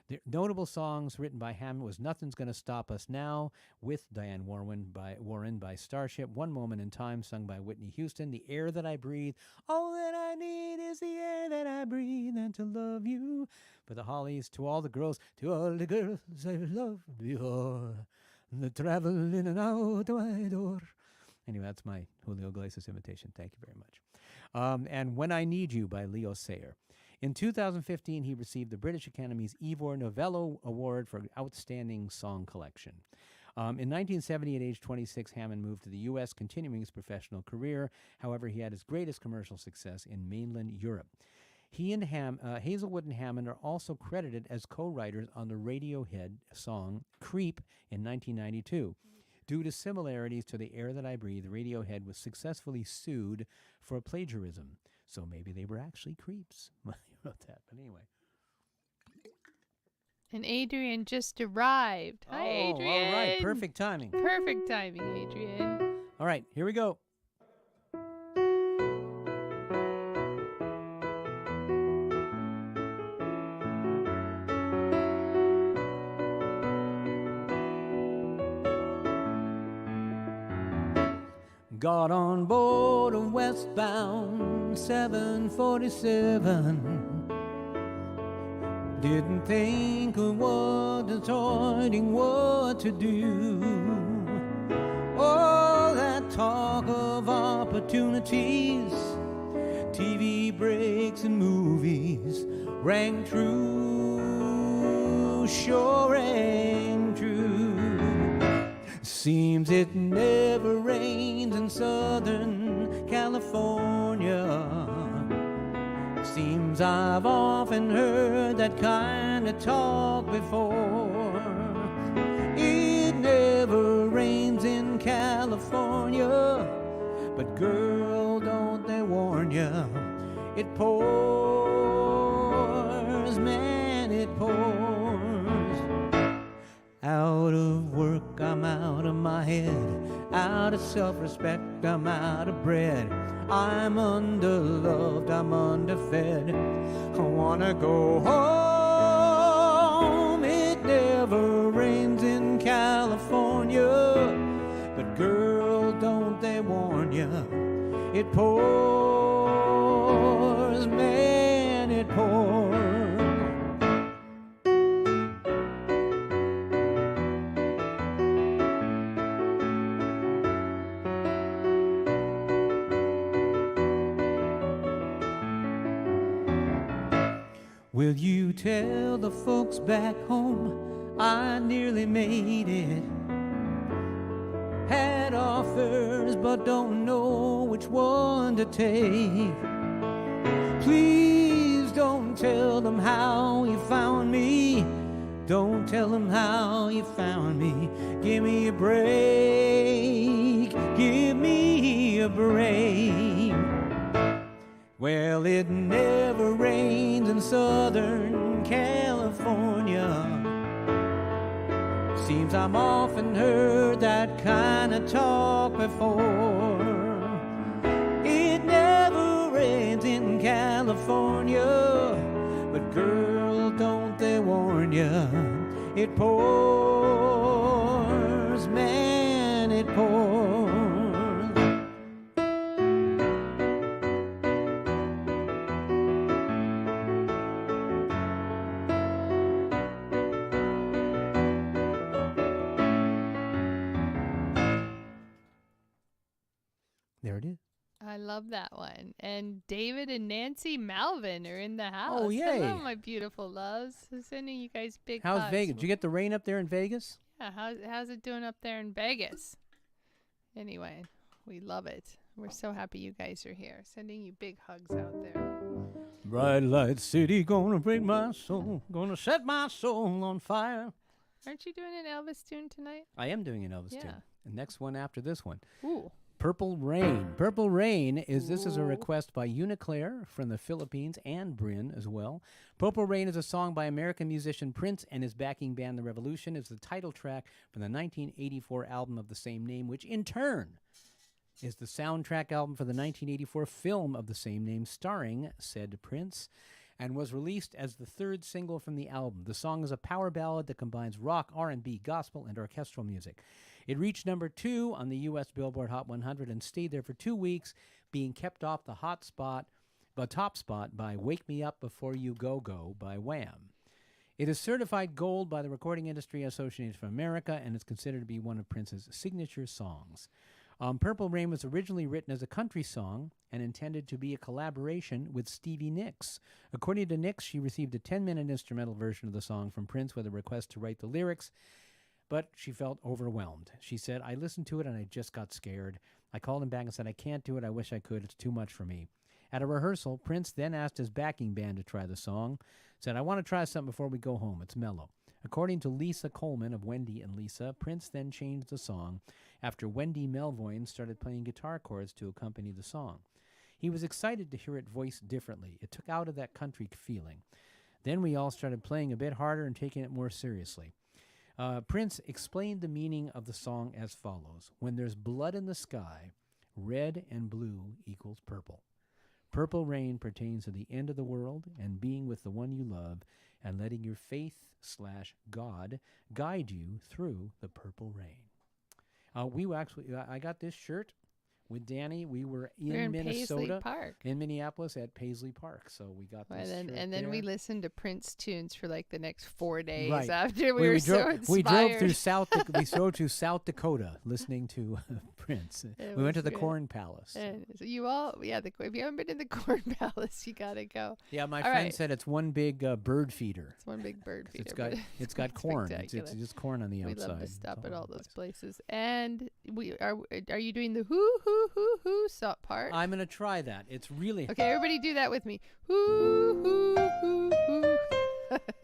The notable songs written by Hammond was Nothing's Gonna Stop Us Now with Diane Warren by Starship, One Moment in Time sung by Whitney Houston, The Air That I Breathe, All That I Need Is the Air That I Breathe and to Love You, for the Hollies, To All the Girls I've loved before, the travel in and out my door. Anyway, that's my Julio Iglesias imitation. Thank you very much. And When I Need You by Leo Sayer. In 2015, he received the British Academy's Ivor Novello Award for Outstanding Song Collection. In 1970, at age 26, Hammond moved to the U.S., continuing his professional career. However, he had his greatest commercial success in mainland Europe. He and Hazelwood and Hammond are also credited as co-writers on the Radiohead song Creep in 1992. Due to similarities to The Air That I Breathe, Radiohead was successfully sued for plagiarism. So maybe they were actually creeps. Well, you wrote that, but anyway. And Adrian just arrived. Hi, Adrian. All right. Perfect timing. Perfect timing, Adrian. All right, here we go. Got on board a westbound 747. Didn't think of what deciding what to do. All that talk of opportunities, TV breaks and movies rang true, sure rang true. Seems it never rains in Southern California. Seems I've often heard that kind of talk before. It never rains in California, but girl, don't they warn ya, it pours, man, it pours. Out of work, I'm out of my head. Out of self-respect, I'm out of bread. I'm underloved, I'm underfed. I wanna go home. It never rains in California, but girl, don't they warn ya, it pours, man, it pours. Will you tell the folks back home I nearly made it? Had offers but don't know which one to take. Please don't tell them how you found me. Don't tell them how you found me. Give me a break. Give me a break. Well, it never rains in Southern California. Seems I'm often heard that kind of talk before. It never rains in California, but girl, don't they want California. It pours, man, it pours. There it is. I love that one. And David and Nancy Malvin are in the house. Oh, yay. Hello, my beautiful loves. I'm sending you guys big How's hugs. Vegas? Did you get the rain up there in Vegas? Yeah, how's it doing up there in Vegas? Anyway, we love it. We're so happy you guys are here. Sending you big hugs out there. Bright light city, gonna break my soul, gonna set my soul on fire. Aren't you doing an Elvis tune tonight? I am doing an Elvis tune. Yeah. The next one after this one. Ooh. Purple Rain. Purple Rain is a request by Uniclaire from the Philippines and Bryn as well. Purple Rain is a song by American musician Prince and his backing band The Revolution. Is the title track from the 1984 album of the same name, which in turn is the soundtrack album for the 1984 film of the same name starring said Prince, and was released as the third single from the album. The song is a power ballad that combines rock, R&B, gospel, and orchestral music. It reached number 2 on the U.S. Billboard Hot 100 and stayed there for 2 weeks, being kept off the top spot by Wake Me Up Before You Go Go by Wham. It is certified gold by the Recording Industry Association of America and is considered to be one of Prince's signature songs. Purple Rain was originally written as a country song and intended to be a collaboration with Stevie Nicks. According to Nicks, she received a 10-minute instrumental version of the song from Prince with a request to write the lyrics, but she felt overwhelmed. She said, I listened to it and I just got scared. I called him back and said, I can't do it. I wish I could. It's too much for me. At a rehearsal, Prince then asked his backing band to try the song, said, I want to try something before we go home. It's mellow. According to Lisa Coleman of Wendy and Lisa, Prince then changed the song after Wendy Melvoin started playing guitar chords to accompany the song. He was excited to hear it voiced differently. It took out of that country feeling. Then we all started playing a bit harder and taking it more seriously. Prince explained the meaning of the song as follows. When there's blood in the sky, red and blue equals purple. Purple rain pertains to the end of the world and being with the one you love and letting your faith/God guide you through the purple rain. I got this shirt with Danny. We were in Minnesota, Paisley Park. in Minneapolis at Paisley Park. So we got this shirt And then there. we listened to Prince tunes for like the next 4 days Right. after we were so inspired. We drove through we drove to South Dakota listening to Prince. It We went to was the good. Corn Palace. And so you all, if you haven't been in the Corn Palace, you gotta go. Yeah, my All friend right. said it's one big bird feeder. It's one big bird feeder. It's got but it's got corn. It's spectacular. just corn on the We outside. love to stop It's at all all over the those place. places. And are you doing the hoo hoo hoo hoo part? I'm gonna try that. It's really Okay, everybody do that with me. Hoo hoo hoo hoo.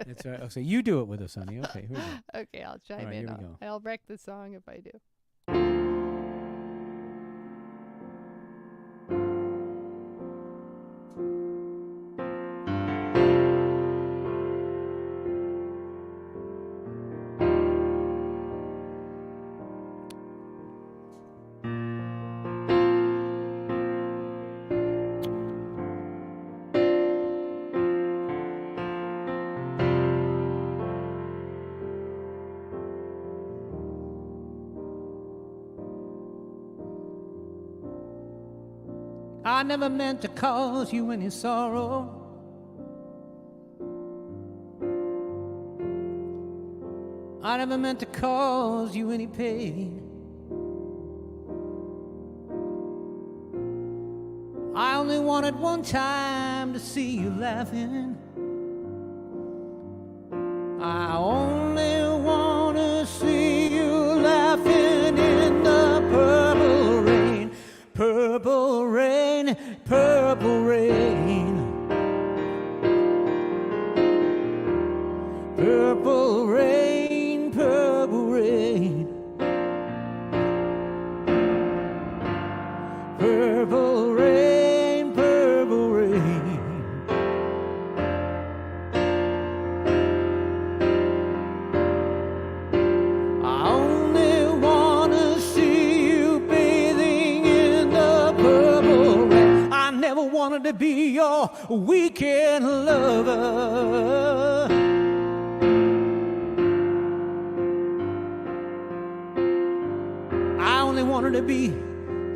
It's right. So you do it with us, honey. Okay, here we go. Okay, I'll chime right, in. here we go. I'll wreck the song if I do. I never meant to cause you any sorrow. I never meant to cause you any pain. I only wanted one time to see you laughing. I only want to see you laughing in the purple rain. Purple rain, purple rain. Purple rain, purple rain. Purple rain, purple rain. I only want to see you bathing in the purple rain. I never wanted to be your weekend lover. wanted to be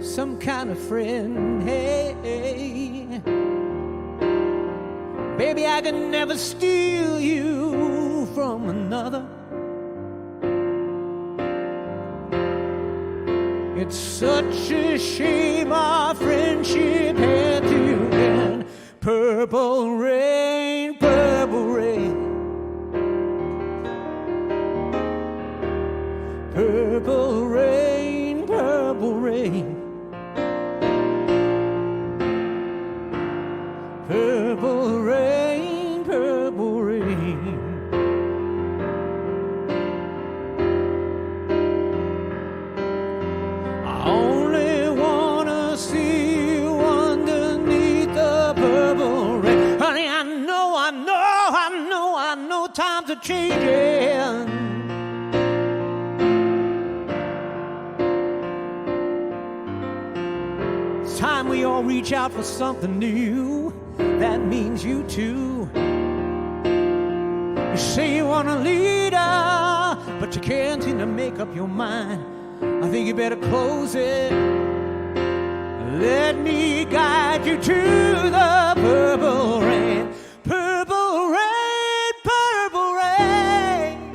some kind of friend. Hey, baby, I could never steal you from another. It's such a shame our friendship had to end. Purple rain, purple rain. Purple rain, purple rain. Purple rain, purple rain. I only wanna see you underneath the purple rain. Honey, I know times are changing. It's time we all reach out for something new. That means you too. You say you want a leader, but you can't seem to make up your mind. I think you better close it. Let me guide you to the purple rain. Purple rain, purple rain.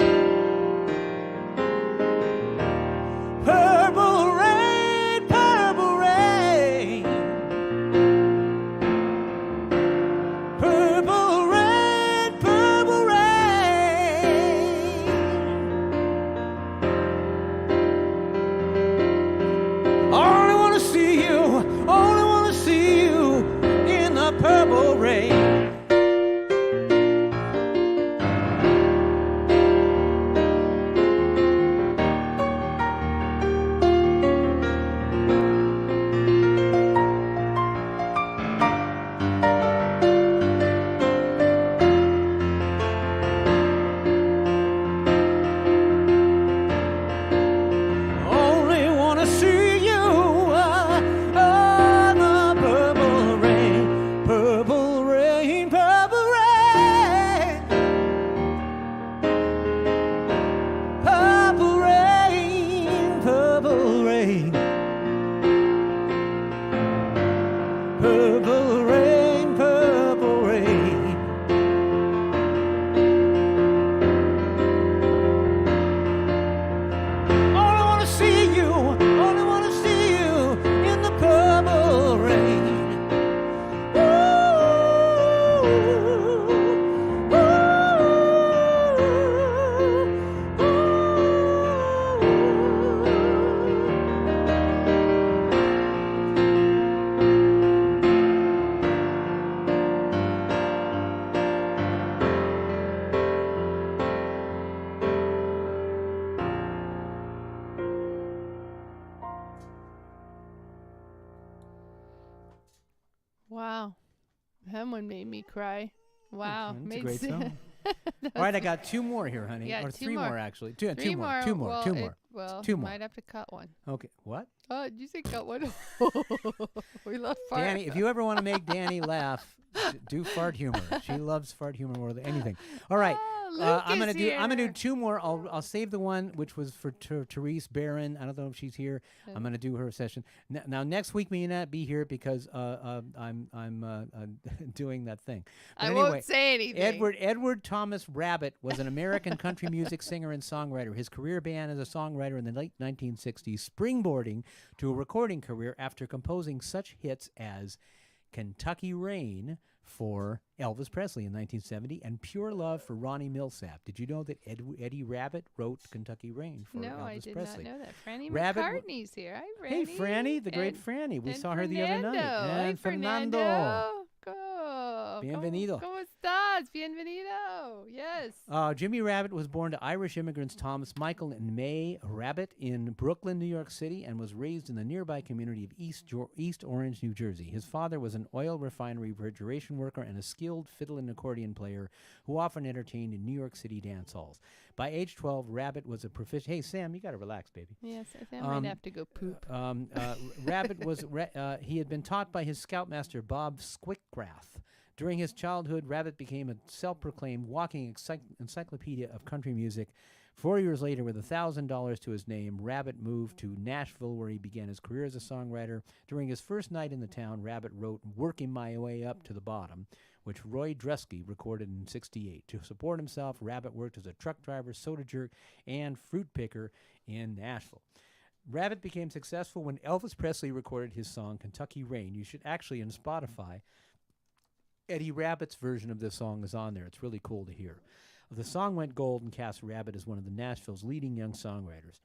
Purple rain, purple rain. Purple rain, purple rain. Only wanna see you in the purple rain. Only wanna see you on the purple rain. Purple rain, purple rain. Purple rain, purple rain. Purple rain, purple rain. Only wanna see you in the purple rain. Ooh, ooh, Wow. That one made me cry. Wow. It's a Made great s- song. All right, I got two more here, honey. Yeah, Or two three more, more. actually. Two Three more. more. Two more. Well, Two more. Well, Two you more. might have to cut one. Okay. What? Oh, did you say cut one? We love fart. Danny, if you ever want to make Danny laugh, do fart humor. She loves fart humor more than anything. All right. Oh, I'm Luke gonna is do. I'm gonna do here. two more. I'll save the one which was for Therese Barron. I don't know if she's here. I'm gonna do her session now. Next week may not be here because I'm doing that thing. But I anyway, won't say anything. Edward Thomas Rabbit was an American country music singer and songwriter. His career began as a songwriter in the late 1960s, springboarding to a recording career after composing such hits as Kentucky Rain for Elvis Presley in 1970 and Pure Love for Ronnie Millsap. Did you know that Eddie Rabbit wrote Kentucky Rain for No, Elvis I did Presley? not know that. Franny Rabbit McCartney's here. Hi, Franny. Hey, Franny, the great And- Franny. We and saw her the other night. Fernando. Hi, And Fernando. Go. Bienvenido. ¿Cómo estás? Bienvenido. Yes. Jimmy Rabbit was born to Irish immigrants Thomas Michael and May Rabbit in Brooklyn, New York City, and was raised in the nearby community of East Orange, New Jersey. His father was an oil refinery refrigeration worker and a skilled fiddle and accordion player who often entertained in New York City dance halls. By age 12, Rabbit was a proficient. Hey, Sam, you got to relax, baby. Yes, I might have to go poop. Rabbit was he had been taught by his scoutmaster Bob Squickgrath. During his childhood, Rabbit became a self-proclaimed walking encyclopedia of country music. 4 years later, with $1,000 to his name, Rabbit moved to Nashville, where he began his career as a songwriter. During his first night in the town, Rabbit wrote Working My Way Up to the Bottom, which Roy Dresky recorded in '68. To support himself, Rabbit worked as a truck driver, soda jerk, and fruit picker in Nashville. Rabbit became successful when Elvis Presley recorded his song Kentucky Rain. You should actually, on Spotify, Eddie Rabbit's version of this song is on there. It's really cool to hear. The song went gold and cast Rabbit as one of the Nashville's leading young songwriters.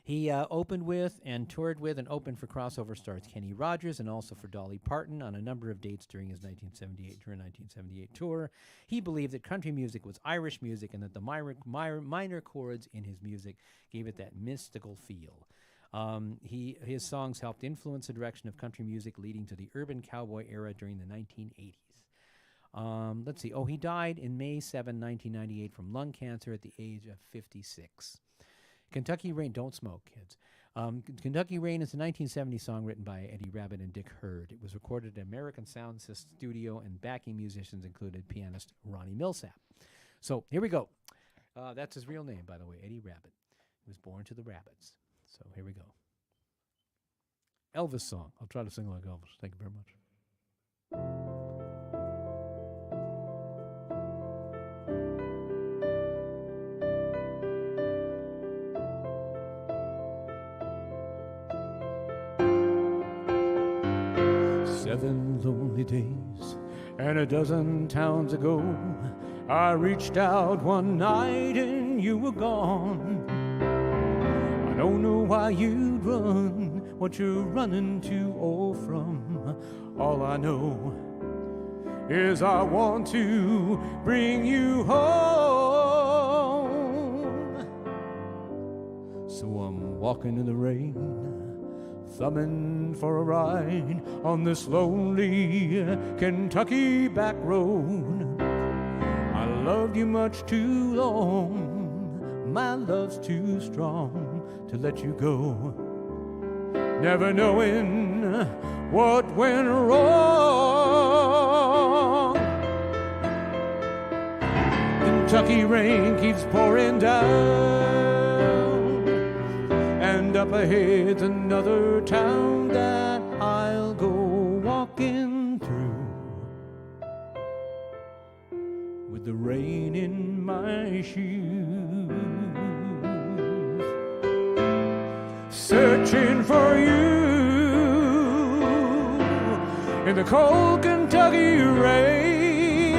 He opened with and toured with and opened for crossover stars Kenny Rogers and also for Dolly Parton on a number of dates during his 1978 tour. He believed that country music was Irish music and that the minor chords in his music gave it that mystical feel. His songs helped influence the direction of country music, leading to the urban cowboy era during the 1980s. Let's see. He died in May 7, 1998 from lung cancer at the age of 56. Kentucky Rain, don't smoke, kids. Kentucky Rain is a 1970 song written by Eddie Rabbit and Dick Hurd. It was recorded at American Sound Studio, and backing musicians included pianist Ronnie Millsap. So here we go. That's his real name, by the way, Eddie Rabbit. He was born to the rabbits. So here we go. Elvis song. I'll try to sing like Elvis. Thank you very much. 7 lonely days and a dozen towns ago, I reached out one night and you were gone. I don't know why you'd run, what you're running to or from. All I know is I want to bring you home. So I'm walking in the rain, thumbing for a ride on this lonely Kentucky back road. I loved you much too long, my love's too strong to let you go. Never knowing what went wrong. Kentucky rain keeps pouring down, and up ahead's another town that I'll go walking through, with the rain in my shoes, searching for you in the cold Kentucky rain,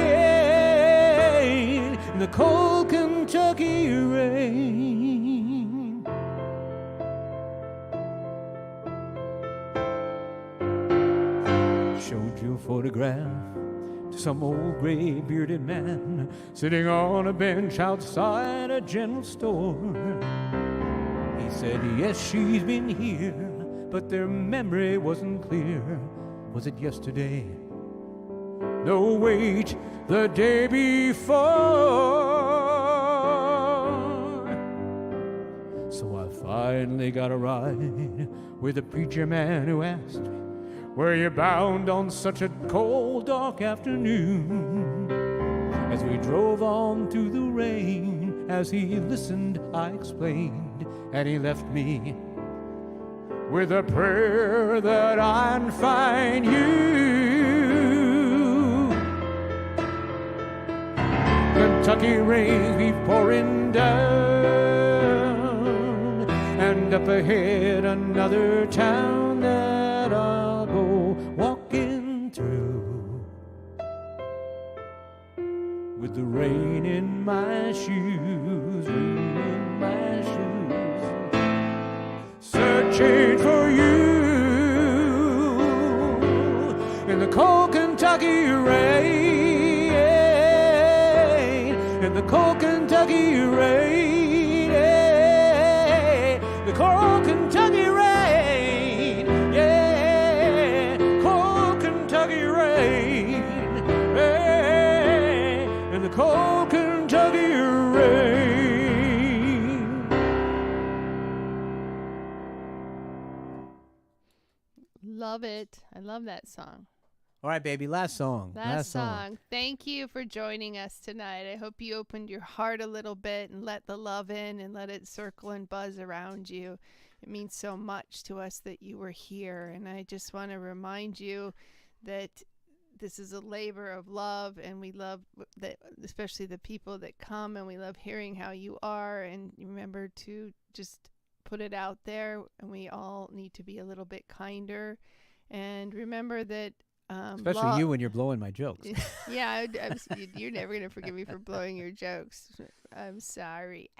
in the cold Kentucky rain. Showed you a photograph to some old gray-bearded man sitting on a bench outside a general store. He said, yes, she's been here, but their memory wasn't clear. Was it yesterday? No, wait, the day before. So I finally got a ride with a preacher man who asked me, were you bound on such a cold, dark afternoon? As we drove on through the rain, as he listened, I explained, and he left me with a prayer that I'd find you. Kentucky rain be pouring down, and up ahead another town that I'll go walking through, with the rain in my shoes, rain in my shoes, searching for you in the cold Kentucky rain, in the cold Kentucky rain, the cold Kentucky rain, yeah, cold Kentucky rain, in the cold Kentucky rain. Love it. I love that song. All right, baby. Last song. Last song. Thank you for joining us tonight. I hope you opened your heart a little bit and let the love in and let it circle and buzz around you. It means so much to us that you were here. And I just want to remind you that this is a labor of love, and we love that, especially the people that come, and we love hearing how you are. And remember to just put it out there, and we all need to be a little bit kinder. And remember that especially you when you're blowing my jokes. Yeah, you're never going to forgive me for blowing your jokes. I'm sorry.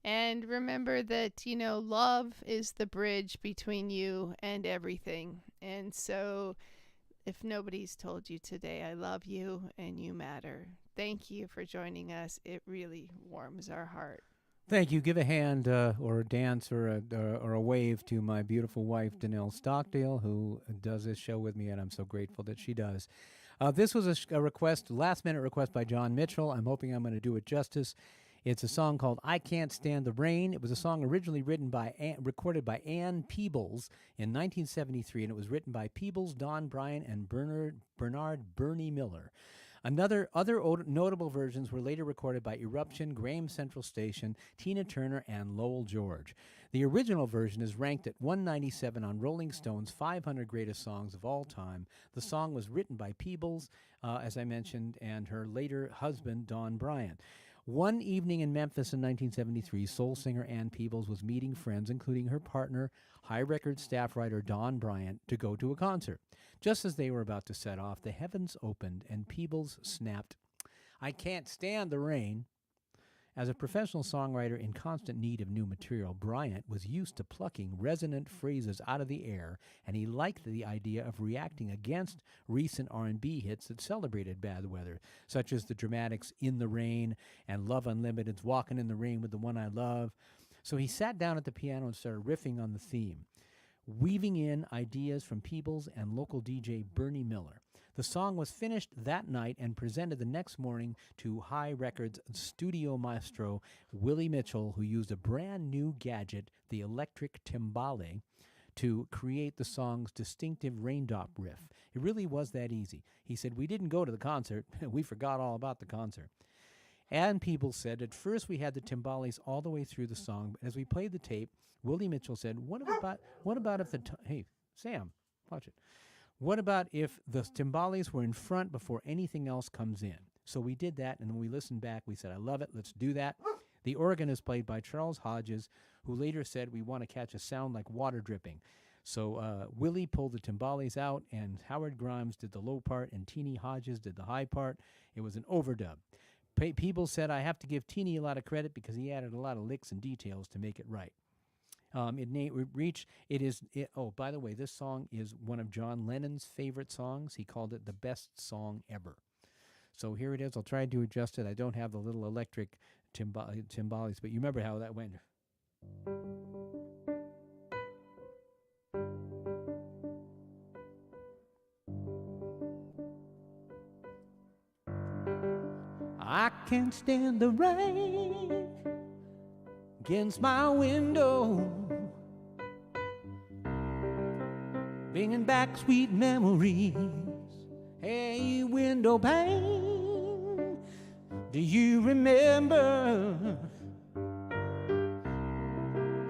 And remember that, love is the bridge between you and everything. And so if nobody's told you today, I love you and you matter. Thank you for joining us. It really warms our heart. Thank you. Give a hand or a dance or a wave to my beautiful wife, Danelle Stockdale, who does this show with me, and I'm so grateful that she does. This was a request, last-minute request by John Mitchell. I'm hoping I'm going to do it justice. It's a song called I Can't Stand the Rain. It was a song originally recorded by Ann Peebles in 1973, and it was written by Peebles, Don Bryan, and Bernard Bernie Miller. Other notable versions were later recorded by Eruption, Graham Central Station, Tina Turner, and Lowell George. The original version is ranked at 197 on Rolling Stone's 500 Greatest Songs of All Time. The song was written by Peebles, as I mentioned, and her later husband, Don Bryan. One evening in Memphis in 1973, soul singer Ann Peebles was meeting friends, including her partner, High Records staff writer Don Bryant, to go to a concert. Just as they were about to set off, the heavens opened and Peebles snapped, "I can't stand the rain." As a professional songwriter in constant need of new material, Bryant was used to plucking resonant phrases out of the air, and he liked the idea of reacting against recent R&B hits that celebrated bad weather, such as the Dramatics' In the Rain and Love Unlimited's Walking in the Rain with the One I Love. So he sat down at the piano and started riffing on the theme, weaving in ideas from Peebles and local DJ Bernie Miller. The song was finished that night and presented the next morning to High Records studio maestro Willie Mitchell, who used a brand new gadget, the electric timbale, to create the song's distinctive raindrop riff. It really was that easy. He said, "We didn't go to the concert. We forgot all about the concert." And Peebles said, "At first we had the timbales all the way through the song, but as we played the tape, Willie Mitchell said, what about if hey, Sam, watch it. What about if the timbales were in front before anything else comes in?" So we did that, and when we listened back, we said, "I love it, let's do that." The organ is played by Charles Hodges, who later said, "We want to catch a sound like water dripping." So Willie pulled the timbales out, and Howard Grimes did the low part, and Teeny Hodges did the high part. It was an overdub. Peebles said, "I have to give Teeny a lot of credit because he added a lot of licks and details to make it right." Oh, by the way, this song is one of John Lennon's favorite songs. He called it the best song ever. So here it is. I'll try to adjust it. I don't have the little electric timbales, but you remember how that went. I can't stand the rain against my window, bringing back sweet memories. Hey, window pane, do you remember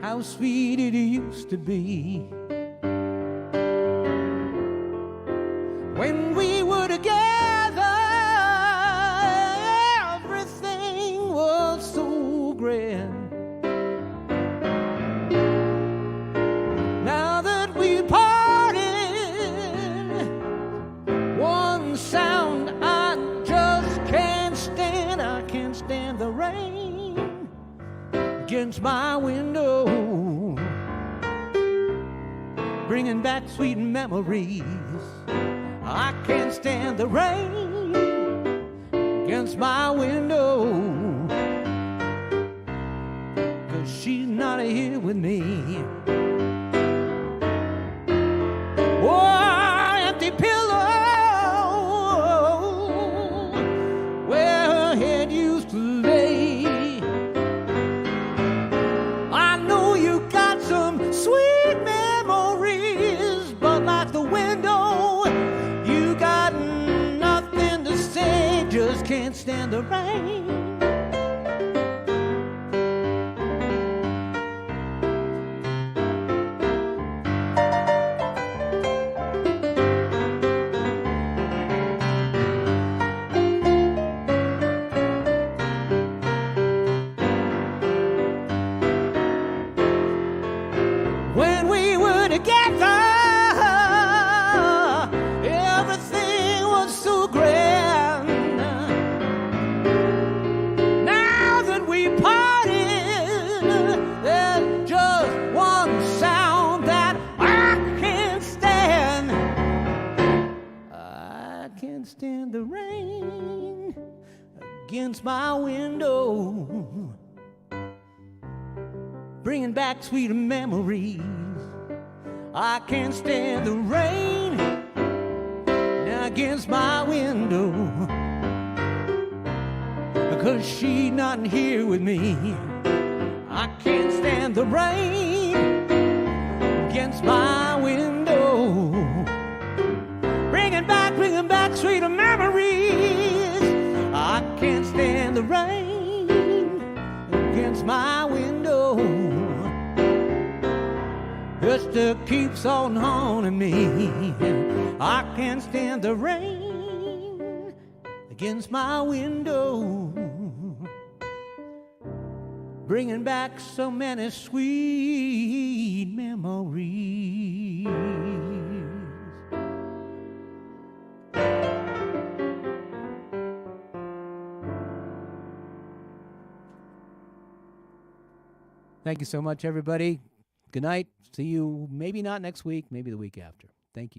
how sweet it used to be when we were together? Everything was so grand. Now that we parted, one sound I just can't stand. I can't stand the rain against my window, bringing back sweet memories. I can't stand the rain against my window, 'cause she's not here with me. Oh, empty pillow where her head used to lay. I know you got some sweet memories, but like the window, you the rain. When we were together, everything was so grand. Now that we parted, there's just one sound that I can't stand. I can't stand the rain against my window, bringing back sweet memories. I can't stand the rain against my window, because she's not here with me. I can't stand the rain against my window, bringing back sweet memories. I can't stand the rain against my window, just keeps on haunting me. I can't stand the rain against my window, bringing back so many sweet memories. Thank you so much, everybody. Good night. See you maybe not next week, maybe the week after. Thank you.